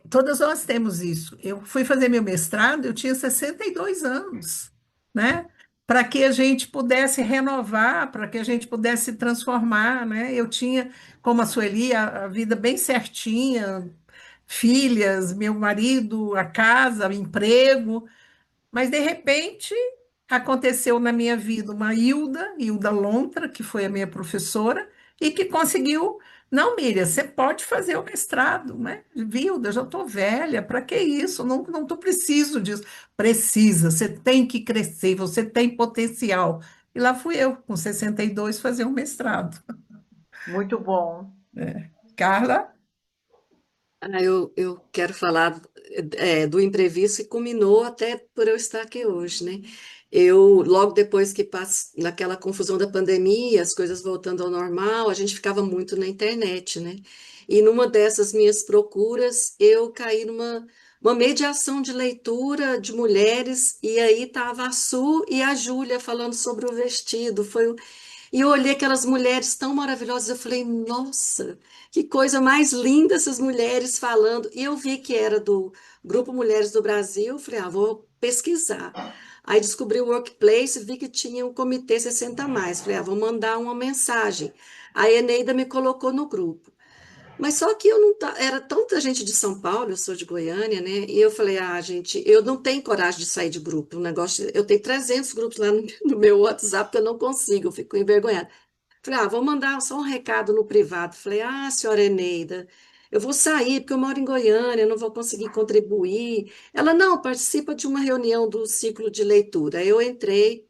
Todas nós temos isso. Eu fui fazer meu mestrado, eu tinha 62 anos, né? Para que a gente pudesse renovar, para que a gente pudesse se transformar, né? Eu tinha, como a Sueli, a vida bem certinha, filhas, meu marido, a casa, o emprego, mas de repente aconteceu na minha vida uma Hilda Lontra, que foi a minha professora, e que conseguiu. Não, Miriam, você pode fazer o mestrado, né? Hilda, já estou velha, para que isso? Não tô preciso disso. Precisa, você tem que crescer, você tem potencial. E lá fui eu, com 62, fazer um mestrado. Muito bom. Carla? Eu quero falar do imprevisto que culminou até por eu estar aqui hoje, né? Logo depois que naquela confusão da pandemia, as coisas voltando ao normal, a gente ficava muito na internet, né? E numa dessas minhas procuras, eu caí uma mediação de leitura de mulheres, e aí estava a Su e a Júlia falando sobre o vestido. E eu olhei aquelas mulheres tão maravilhosas, eu falei, nossa, que coisa mais linda essas mulheres falando. E eu vi que era do Grupo Mulheres do Brasil, eu falei, vou pesquisar. Aí descobri o Workplace, vi que tinha um comitê 60 a mais. Falei, vou mandar uma mensagem. A Eneida me colocou no grupo. Mas só que eu não era tanta gente de São Paulo, eu sou de Goiânia, né? E eu falei, gente, eu não tenho coragem de sair de grupo. Eu tenho 300 grupos lá no meu WhatsApp que eu não consigo, eu fico envergonhada. Falei, vou mandar só um recado no privado. Falei, senhora Eneida, eu vou sair porque eu moro em Goiânia, eu não vou conseguir contribuir. Ela, não, participa de uma reunião do ciclo de leitura. Eu entrei,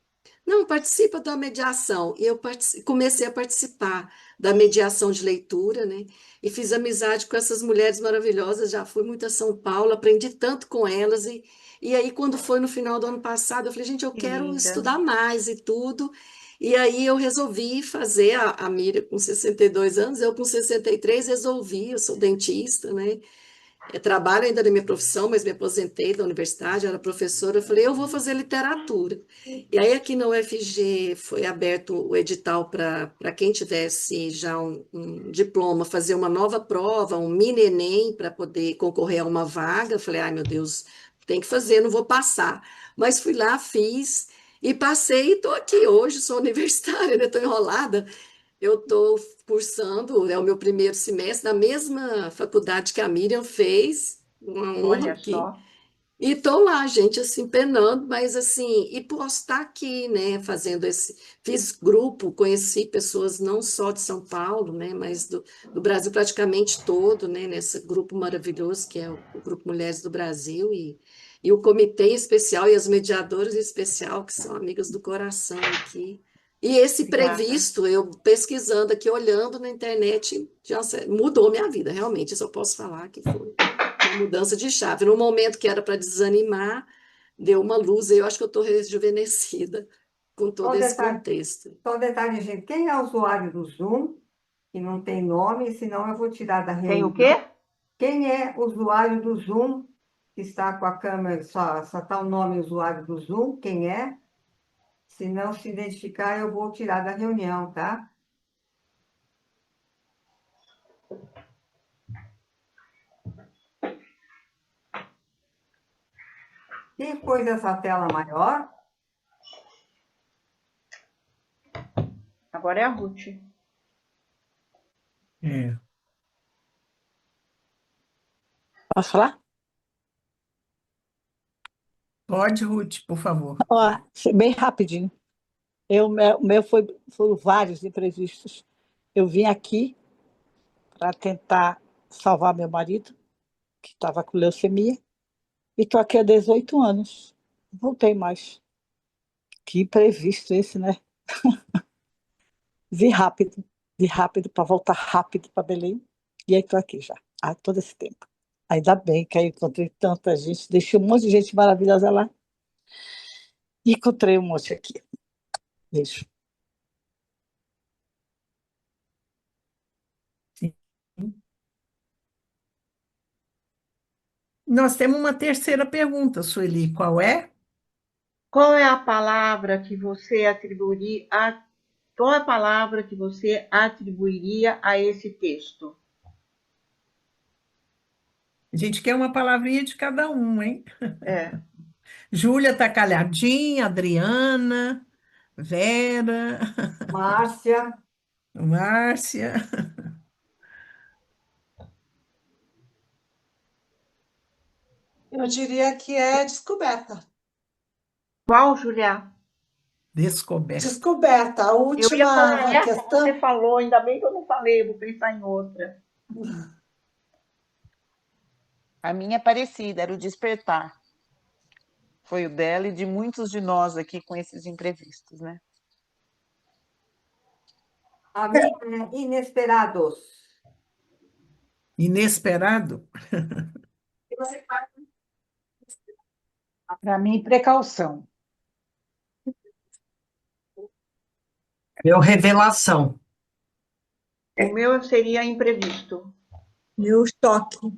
não, participa da mediação. E eu comecei a participar da mediação de leitura, né? E fiz amizade com essas mulheres maravilhosas. Já fui muito a São Paulo, aprendi tanto com elas. E aí, quando foi no final do ano passado, eu falei, gente, eu Que quero linda. estudar mais e tudo. E aí eu resolvi fazer a Miriam com 62 anos, eu com 63 resolvi, eu sou dentista, né? Trabalho ainda na minha profissão, mas me aposentei da universidade, era professora, eu falei, eu vou fazer literatura. E aí aqui na UFG foi aberto o edital para quem tivesse já um diploma, fazer uma nova prova, um mini Enem, para poder concorrer a uma vaga. Eu falei, ai meu Deus, tem que fazer, não vou passar. Mas fui lá, fiz e passei e estou aqui hoje, sou universitária, estou enrolada. Eu estou cursando, é o meu primeiro semestre, na mesma faculdade que a Miriam fez, uma honra Olha aqui. só. E estou lá, gente, assim, penando, mas assim, e posso estar aqui, né, fiz grupo, conheci pessoas não só de São Paulo, né, mas do Brasil praticamente todo, né, nesse grupo maravilhoso que é o Grupo Mulheres do Brasil, e o comitê em especial, e as mediadoras em especial, que são amigas do coração aqui. E esse Obrigada. previsto, eu pesquisando aqui, olhando na internet, já mudou minha vida, realmente, isso eu posso falar que foi uma mudança de chave. No momento que era para desanimar, deu uma luz, e eu acho que eu estou rejuvenescida com Só todo um esse detalhe, contexto. só um detalhe, gente. Quem é usuário do Zoom, que não tem nome, senão eu vou tirar da Tem o reunião. quê? Quem é usuário do Zoom, que está com a câmera, só está o nome usuário do Zoom, quem é? Se não se identificar, eu vou tirar da reunião, tá? Quem pôs essa tela maior? Agora é a Ruth. É. Posso falar? Pode, Ruth, por favor. Ó, bem rapidinho. O meu foram vários imprevistos. Eu vim aqui para tentar salvar meu marido, que estava com leucemia, e estou aqui há 18 anos. Não voltei mais. Que imprevisto esse, né? Vi rápido, vi rápido para voltar rápido para Belém. E aí estou aqui já, há todo esse tempo. Ainda bem que aí encontrei tanta gente, deixei um monte de gente maravilhosa lá e encontrei um monte aqui. Beijo. Sim. Nós temos uma terceira pergunta, Sueli. Qual é? Qual é a palavra que você atribuiria qual é a palavra que você atribuiria a esse texto? A gente quer uma palavrinha de cada um, hein? É. Júlia tá calhadinha, Adriana, Vera, Márcia, Márcia. Eu diria que é descoberta. Qual, Julia? Descoberta. Descoberta. A Eu ia falar última essa que você questão. falou, ainda bem que eu não falei, vou pensar em outra. A minha é parecida, era o despertar. Foi o dela e de muitos de nós aqui com esses imprevistos, né? a minha é inesperados. Inesperado? Para mim, precaução. Meu revelação. O meu seria imprevisto. Meu choque.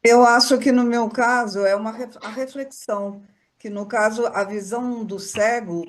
Eu acho que no meu caso é a reflexão, que no caso a visão do cego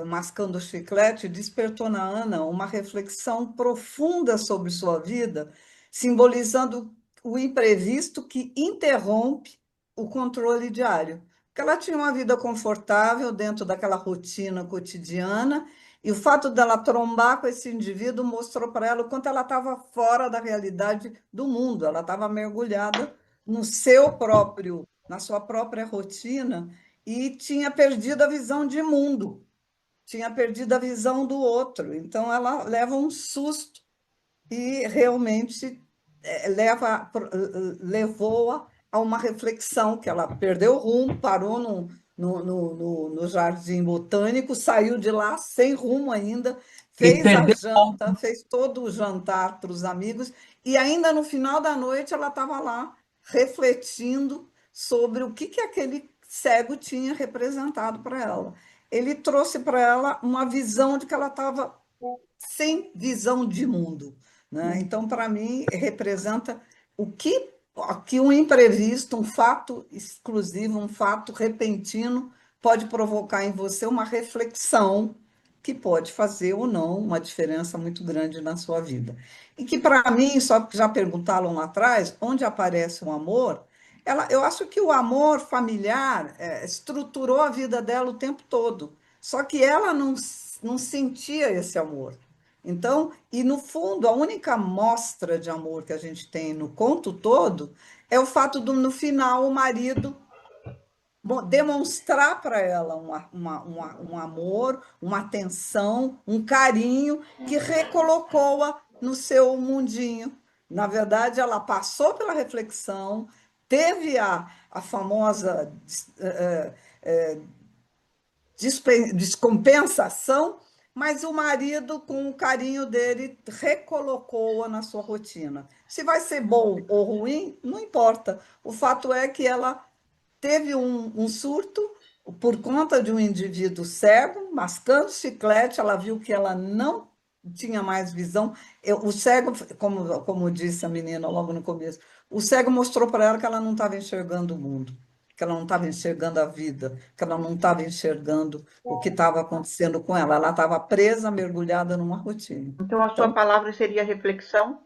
mascando o chiclete despertou na Ana uma reflexão profunda sobre sua vida, simbolizando o imprevisto que interrompe o controle diário. Porque ela tinha uma vida confortável dentro daquela rotina cotidiana, e o fato dela trombar com esse indivíduo mostrou para ela o quanto ela estava fora da realidade do mundo, ela estava mergulhada no seu próprio, na sua própria rotina e tinha perdido a visão de mundo, tinha perdido a visão do outro. Então ela leva um susto e realmente levou-a a uma reflexão que ela perdeu o rumo, parou no jardim botânico, saiu de lá sem rumo ainda, E fez a perdeu. janta, fez todo o jantar para os amigos, e ainda no final da noite ela estava lá refletindo sobre o que aquele cego tinha representado para ela. Ele trouxe para ela uma visão de que ela estava sem visão de mundo, né? Então, para mim, representa o que um imprevisto, um fato exclusivo, um fato repentino pode provocar em você uma reflexão que pode fazer ou não uma diferença muito grande na sua vida. E que, para mim, só já perguntaram lá atrás, onde aparece o amor, eu acho que o amor familiar estruturou a vida dela o tempo todo, só que ela não sentia esse amor. Então, e no fundo, a única mostra de amor que a gente tem no conto todo é o fato do, no final, o marido demonstrar para ela um amor, uma atenção, um carinho que recolocou-a no seu mundinho. Na verdade, ela passou pela reflexão, teve a famosa descompensação, mas o marido, com o carinho dele, recolocou-a na sua rotina. Se vai ser bom ou ruim, não importa. O fato é que ela teve um surto por conta de um indivíduo cego, mascando chiclete, ela viu que ela não tinha mais visão. O cego, como disse a menina logo no começo, o cego mostrou para ela que ela não estava enxergando o mundo, que ela não estava enxergando a vida, que ela não estava enxergando o que estava acontecendo com ela. Ela estava presa, mergulhada numa rotina. Então, a sua palavra seria reflexão?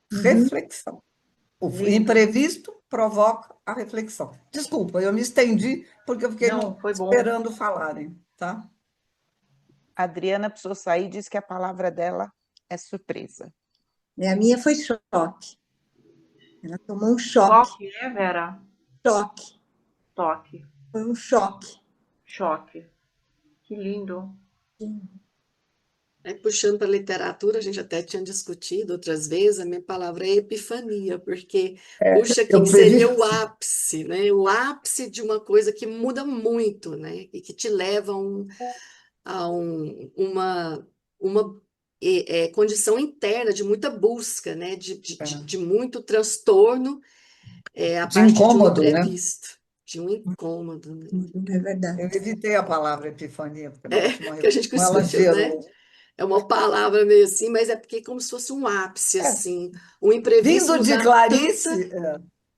Reflexão. O Lindo. imprevisto provoca a reflexão. Desculpa, eu me estendi porque eu fiquei Não, foi bom. esperando falarem, tá? A Adriana precisou sair e disse que a palavra dela é surpresa. A minha foi choque. Ela tomou um choque. Toque, né, Vera? Choque. Toque, Foi um choque. choque. Que lindo. Aí, puxando para a literatura, a gente até tinha discutido outras vezes, a minha palavra é epifania, porque, puxa, Eu que seria previ. o ápice, né? O ápice de uma coisa que muda muito, né? E que te leva a uma condição interna de muita busca, né? De muito transtorno, a De partir de um incômodo, né? imprevisto, de um incômodo, né? É verdade. Eu evitei a palavra epifania, porque na última Que a gente reunião ela discutiu, né? gerou. É uma palavra meio assim, mas é porque é como se fosse um ápice, assim, um imprevisto Vindo de mudar Clarice,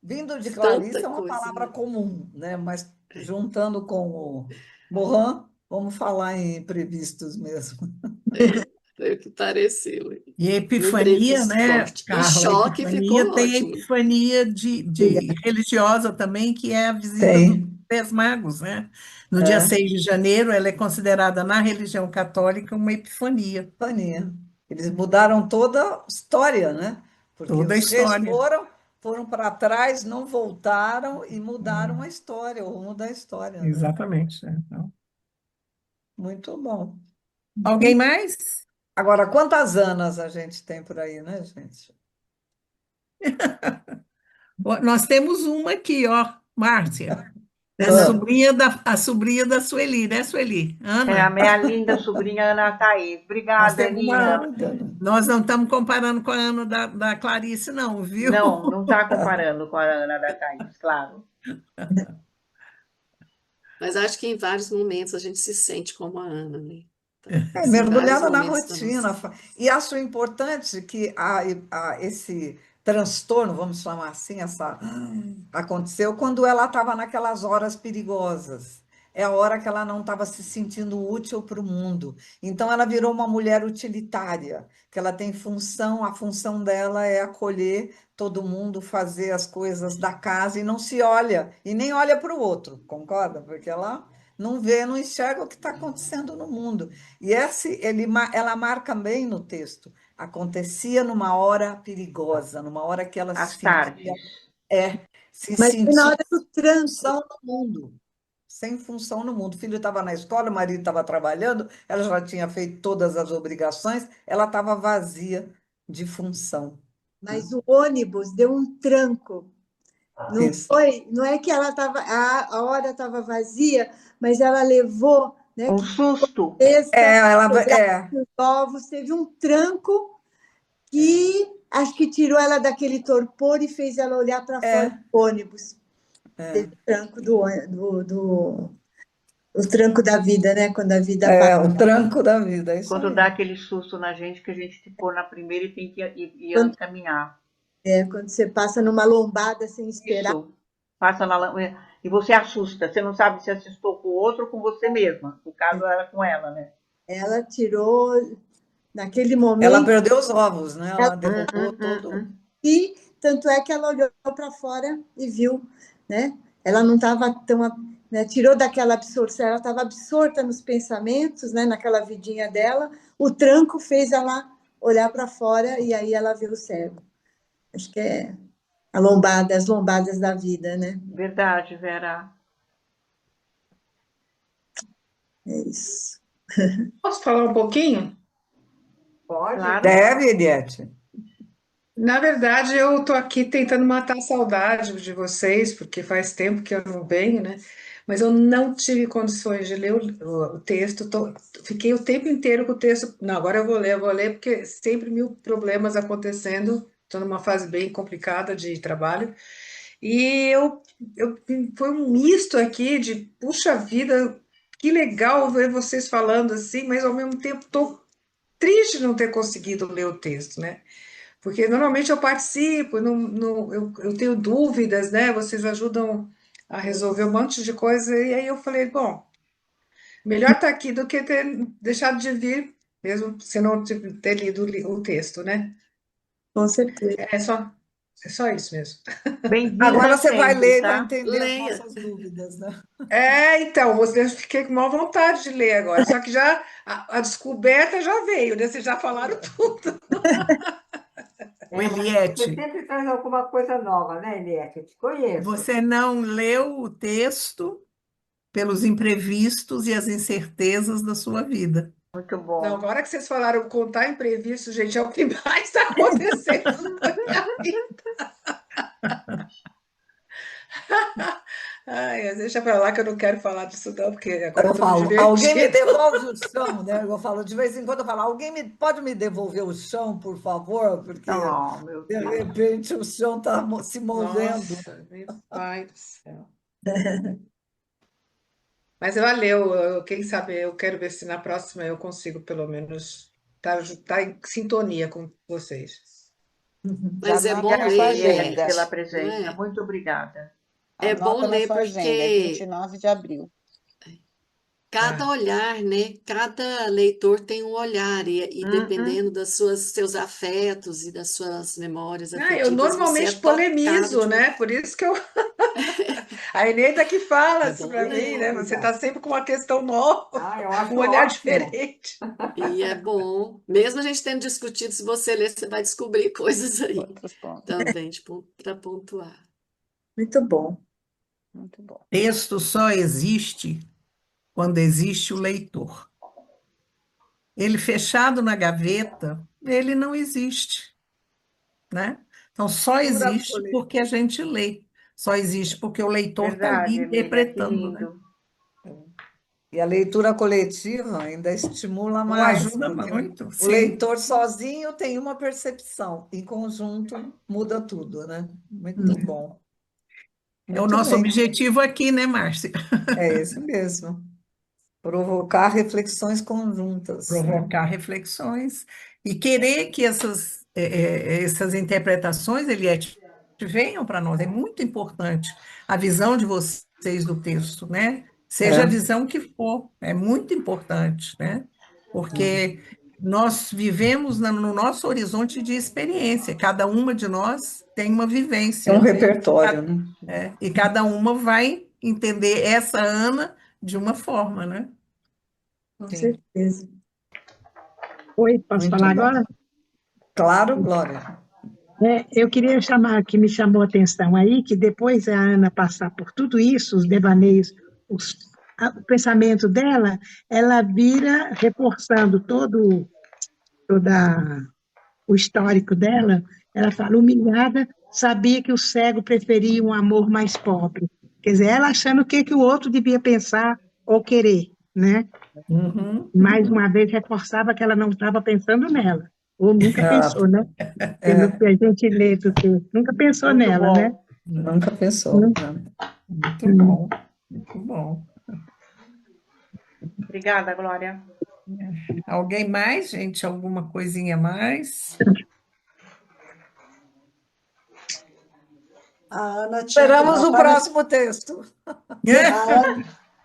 vindo de Clarice tanta é uma coisa, palavra né? comum, né? Mas juntando com o Morin, vamos falar em imprevistos mesmo. Foi o que pareceu. E a Um epifania, imprevisto né, forte. E Carla? A choque ficou epifania tem a ótimo. epifania de religiosa também, que é a visita dos Tem. Três Magos, né? No dia 6 de janeiro, ela é considerada na religião católica uma epifania, Epifania. Eles mudaram toda a história, né? Porque toda a os reis história. foram para trás, não voltaram e mudaram a história, o rumo da história, né? Exatamente. Né? Então, Muito bom. alguém mais? Agora, quantas Anas a gente tem por aí, né, gente? Ó, nós temos uma aqui, ó, Márcia, a sobrinha da Sueli, né, Sueli? É a Ana. minha linda sobrinha Ana Thaís. Nós Obrigada, temos uma. Aninha. Nós não estamos comparando com a Ana da Clarice, não, viu? Não, não está comparando com a Ana da Thaís, claro. Mas acho que em vários momentos a gente se sente como a Ana, né? Então, É, em vários mergulhada na momentos da nossa. rotina. E acho importante que esse transtorno, vamos chamar assim, aconteceu quando ela estava naquelas horas perigosas. É a hora que ela não estava se sentindo útil para o mundo. Então, ela virou uma mulher utilitária, que ela tem função, a função dela é acolher todo mundo, fazer as coisas da casa e não se olha, e nem olha para o outro, concorda? Porque ela não vê, não enxerga o que está acontecendo no mundo. E ela marca bem no texto. Acontecia numa hora perigosa, numa hora que ela Às tardes. se Mas foi na sentia hora do tranco. função no mundo. Sem função no mundo. O filho estava na escola, o marido estava trabalhando, ela já tinha feito todas as obrigações, ela estava vazia de função. Mas o ônibus deu um tranco. Não Isso. foi, não é que ela estava, a hora estava vazia, mas ela levou, né, Um que susto. Ela, os ovos, teve um tranco que acho que tirou ela daquele torpor e fez ela olhar para fora do ônibus. Teve o tranco o tranco da vida, né? Quando a vida passa. o tranco da vida, é isso Quando aí. dá aquele susto na gente que a gente se pôr na primeira e tem que ir caminhar. Quando você passa numa lombada sem esperar. Isso. Passa e você assusta. Você não sabe se assustou com o outro ou com você mesma. No caso, era com ela, né? Ela tirou, naquele momento. Ela perdeu os ovos, né? Ela derrubou todo. E tanto é que ela olhou para fora e viu, né? Ela não estava tão. Né, tirou daquela absorção, ela estava absorta nos pensamentos, né, naquela vidinha dela. O tranco fez ela olhar para fora e aí ela viu o cego. Acho que é as lombadas da vida, né? Verdade, Vera. É isso. Posso falar um pouquinho? Pode? Claro. Deve, Eliette. Na verdade, eu estou aqui tentando matar a saudade de vocês, porque faz tempo que eu não venho, né? Mas eu não tive condições de ler o texto. Fiquei o tempo inteiro com o texto. Não, agora eu vou ler, porque sempre mil problemas acontecendo. Estou numa fase bem complicada de trabalho. E foi um misto aqui de, puxa vida, que legal ver vocês falando assim, mas ao mesmo tempo estou triste de não ter conseguido ler o texto, né? Porque normalmente eu participo, eu tenho dúvidas, né? Vocês ajudam a resolver um monte de coisa, e aí eu falei, bom, melhor estar aqui do que ter deixado de vir, mesmo se não ter lido o texto, né? Com certeza. É só. É só isso mesmo. Bem-vinda Agora você vai sempre, ler e vai tá? entender as Leia. nossas dúvidas, né? Então, eu fiquei com maior vontade de ler agora, só que já a descoberta já veio, né? Vocês já falaram tudo. O Mas você Eliette, sempre traz alguma coisa nova, né, Eliette? Eu te conheço. você não leu o texto pelos imprevistos e as incertezas da sua vida. Muito Não, bom. agora que vocês falaram contar imprevisto, gente, é o que mais está acontecendo na minha vida. Ai, deixa para lá que eu não quero falar disso não, porque agora eu Eu estou me falo, alguém me divertindo. devolve o chão, né? Eu falo, de vez em quando eu falo, pode me devolver o chão, por favor? Porque Oh, meu de Deus. repente o chão está se movendo. Nossa, meu pai do céu. Mas valeu, quem sabe eu quero ver se na próxima eu consigo pelo menos estar em sintonia com vocês. Já Mas é anota bom na sua ler, Agradeço agenda. pela Eliette, não presença. é? Muito obrigada. É bom Anota na ler sua agenda, é porque 29 de abril. cada Tá. olhar, né? Cada leitor tem um olhar, e Uhum. dependendo seus afetos e das suas memórias Eu afetivas, você é normalmente tocado polemizo, de uma. né? Por isso que eu. A Eneida que fala É assim bom para mim, ler. né? Você está sempre com uma questão nova, Ah, eu um acho olhar ótimo. diferente. E é bom. Mesmo a gente tendo discutido, se você ler, você vai descobrir coisas aí Outros pontos. também, para pontuar. Muito bom. Muito bom. Texto só existe quando existe o leitor. Ele fechado na gaveta, ele não existe, né? Então, só Cultura existe coletiva. porque a gente lê. Só existe porque o leitor está ali Verdade, Emília, que interpretando, né? lindo. E a leitura coletiva ainda estimula Ou mais, ajuda porque muito, o sim. leitor sozinho tem uma percepção, em conjunto muda tudo, né? Muito bom. É o Muito nosso bem, objetivo aqui, né, Márcia? é isso mesmo. Provocar reflexões conjuntas, né? Provocar reflexões e querer que essas interpretações, Eliette, venham para nós. É muito importante a visão de vocês do texto, né? Seja a É. visão que for, é muito importante, né? Porque nós vivemos no nosso horizonte de experiência, cada uma de nós tem uma É um vivência, repertório, né? e cada uma vai entender essa Ana de uma forma, né? Com Sim, certeza. Oi, posso muito falar bom. agora? Claro, Glória. Eu queria chamar, que me chamou a atenção aí, que depois a Ana passar por tudo isso, os devaneios, o pensamento dela, ela vira, reforçando toda o histórico dela, ela fala, humilhada, sabia que o cego preferia um amor mais pobre. Quer dizer, ela achando o que o outro devia pensar ou querer, né? Uhum. Mais uma vez reforçava que ela não estava pensando nela, ou nunca Ah, pensou, né? Pelo que a gente lê do texto, nunca pensou Muito nela, né? bom. nunca pensou, Hum, né? Muito hum. bom, muito bom. Obrigada, Glória. Alguém mais, gente? Alguma coisinha a mais? A Ana tinha que Esperamos dar o o parecer. próximo texto.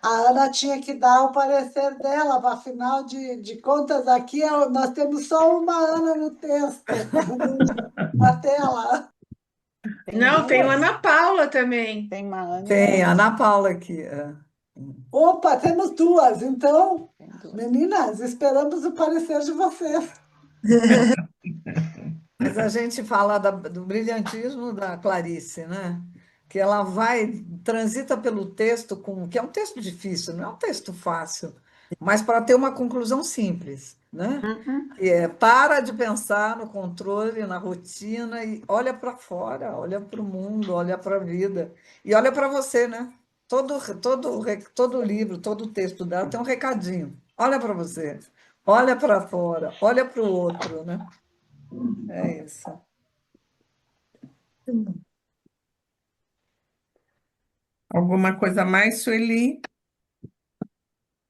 A Ana tinha que dar o parecer dela, afinal de contas, aqui nós temos só uma Ana no texto, na tela. Tem Não, tem o duas. Ana Paula também. Tem uma Ana e Tem, uma a Ana. Ana Paula aqui. Opa, temos duas, então, Tem duas. meninas, esperamos o parecer de vocês. Mas a gente fala do brilhantismo da Clarice, né? Que ela transita pelo texto, que é um texto difícil, não é um texto fácil, mas para ter uma conclusão simples, né? Uhum. Que é para de pensar no controle, na rotina e olha para fora, olha para o mundo, olha para a vida e olha para você, né? Todo livro, todo texto dela tem um recadinho. Olha para você, olha para fora, olha para o outro, né? É isso. Alguma coisa a mais, Sueli?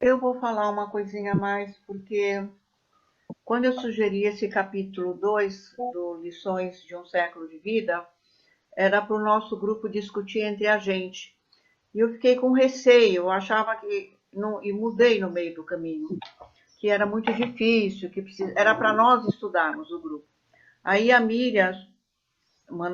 Eu vou falar uma coisinha a mais, porque quando eu sugeri esse capítulo 2 do Lições de um Século de Vida, era para o nosso grupo discutir entre a gente. E eu fiquei com receio, eu achava que, não, e mudei no meio do caminho, que era muito difícil, era para nós estudarmos o grupo. Aí a Miriam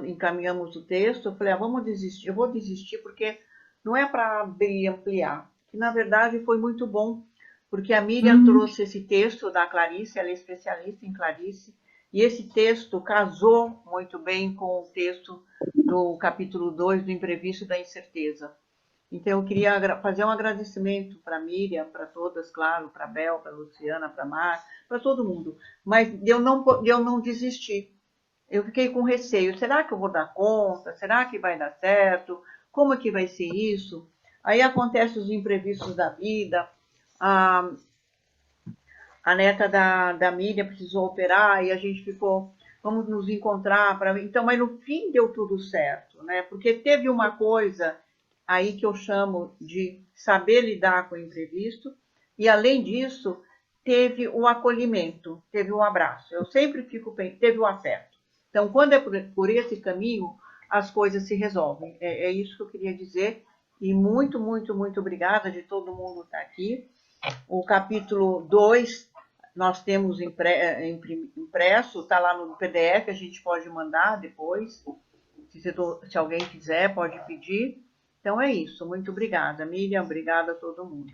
encaminhamos o texto, eu falei, vamos desistir, eu vou desistir porque não é para abrir e ampliar, que na verdade foi muito bom, porque a Miriam trouxe esse texto da Clarice, ela é especialista em Clarice, e esse texto casou muito bem com o texto do capítulo 2 do Imprevisto e da Incerteza. Então, eu queria fazer um agradecimento para a Miriam, para todas, claro, para a Bel, para a Luciana, para a Mar, para todo mundo, mas eu não desisti. Eu fiquei com receio, será que eu vou dar conta? Será que vai dar certo? Como é que vai ser isso? Aí acontecem os imprevistos da vida, a neta da Miriam precisou operar e a gente ficou, vamos nos encontrar, então, mas no fim deu tudo certo, né? Porque teve uma coisa aí que eu chamo de saber lidar com o imprevisto, e além disso, teve o acolhimento, teve o abraço. Eu sempre teve o afeto. Então, quando é por esse caminho, as coisas se resolvem. É isso que eu queria dizer. E muito, muito, muito obrigada de todo mundo estar aqui. O capítulo 2, nós temos impresso, está lá no PDF, a gente pode mandar depois. Se alguém quiser, pode pedir. Então, é isso. Muito obrigada, Miriam. Obrigada a todo mundo.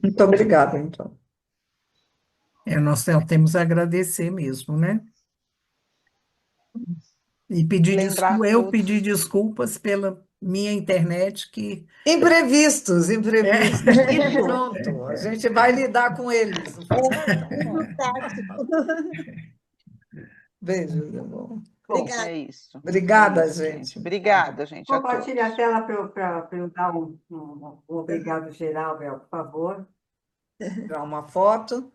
Muito obrigada, então. Nós temos a agradecer mesmo, né? E eu pedi desculpas pela minha internet que... Imprevistos. E pronto, a gente vai lidar com eles. Beijo, meu amor. Obrigada. É isso. Obrigada, gente. Obrigada, gente. Compartilhe a tela para eu dar um obrigado geral, Bel, por favor. Tirar uma foto.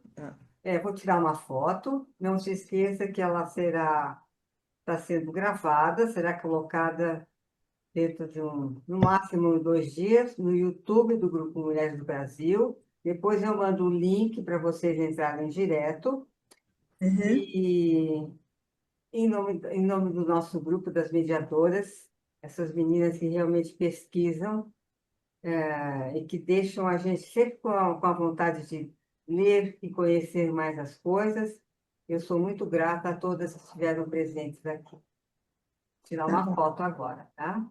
Vou tirar uma foto. Não se esqueça que ela está sendo gravada, será colocada dentro de no máximo 2 dias, no YouTube do Grupo Mulheres do Brasil. Depois eu mando o link para vocês entrarem direto. E em nome do nosso grupo das mediadoras, essas meninas que realmente pesquisam e que deixam a gente sempre com a vontade de ler e conhecer mais as coisas. Eu sou muito grata a todas que estiveram presentes aqui. Vou tirar uma foto agora, tá?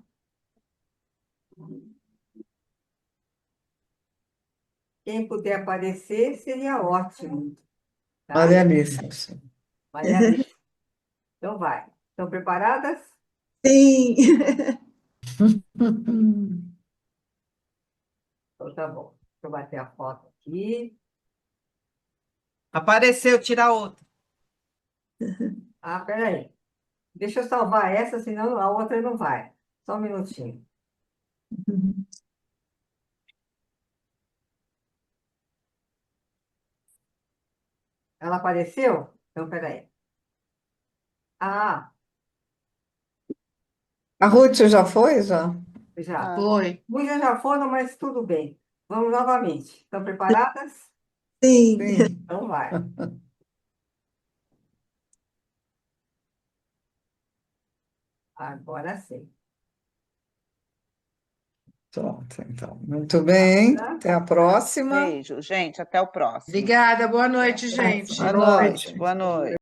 Quem puder aparecer seria ótimo. Tá? Maria Alice. Maria Alice. Então vai. Estão preparadas? Sim. Então tá bom. Deixa eu bater a foto aqui. Apareceu, tira outra. Peraí. Deixa eu salvar essa, senão a outra não vai. Só um minutinho. Ela apareceu? Então, peraí. A Ruth já foi? Já? Já. Foi. Muitas já foram, mas tudo bem. Vamos novamente. Estão preparadas? Sim. Então vai. Agora sim. Pronto, então. Muito bem. Até a próxima. Beijo, gente. Até o próximo. Obrigada. Boa noite, gente. Boa noite. Boa noite.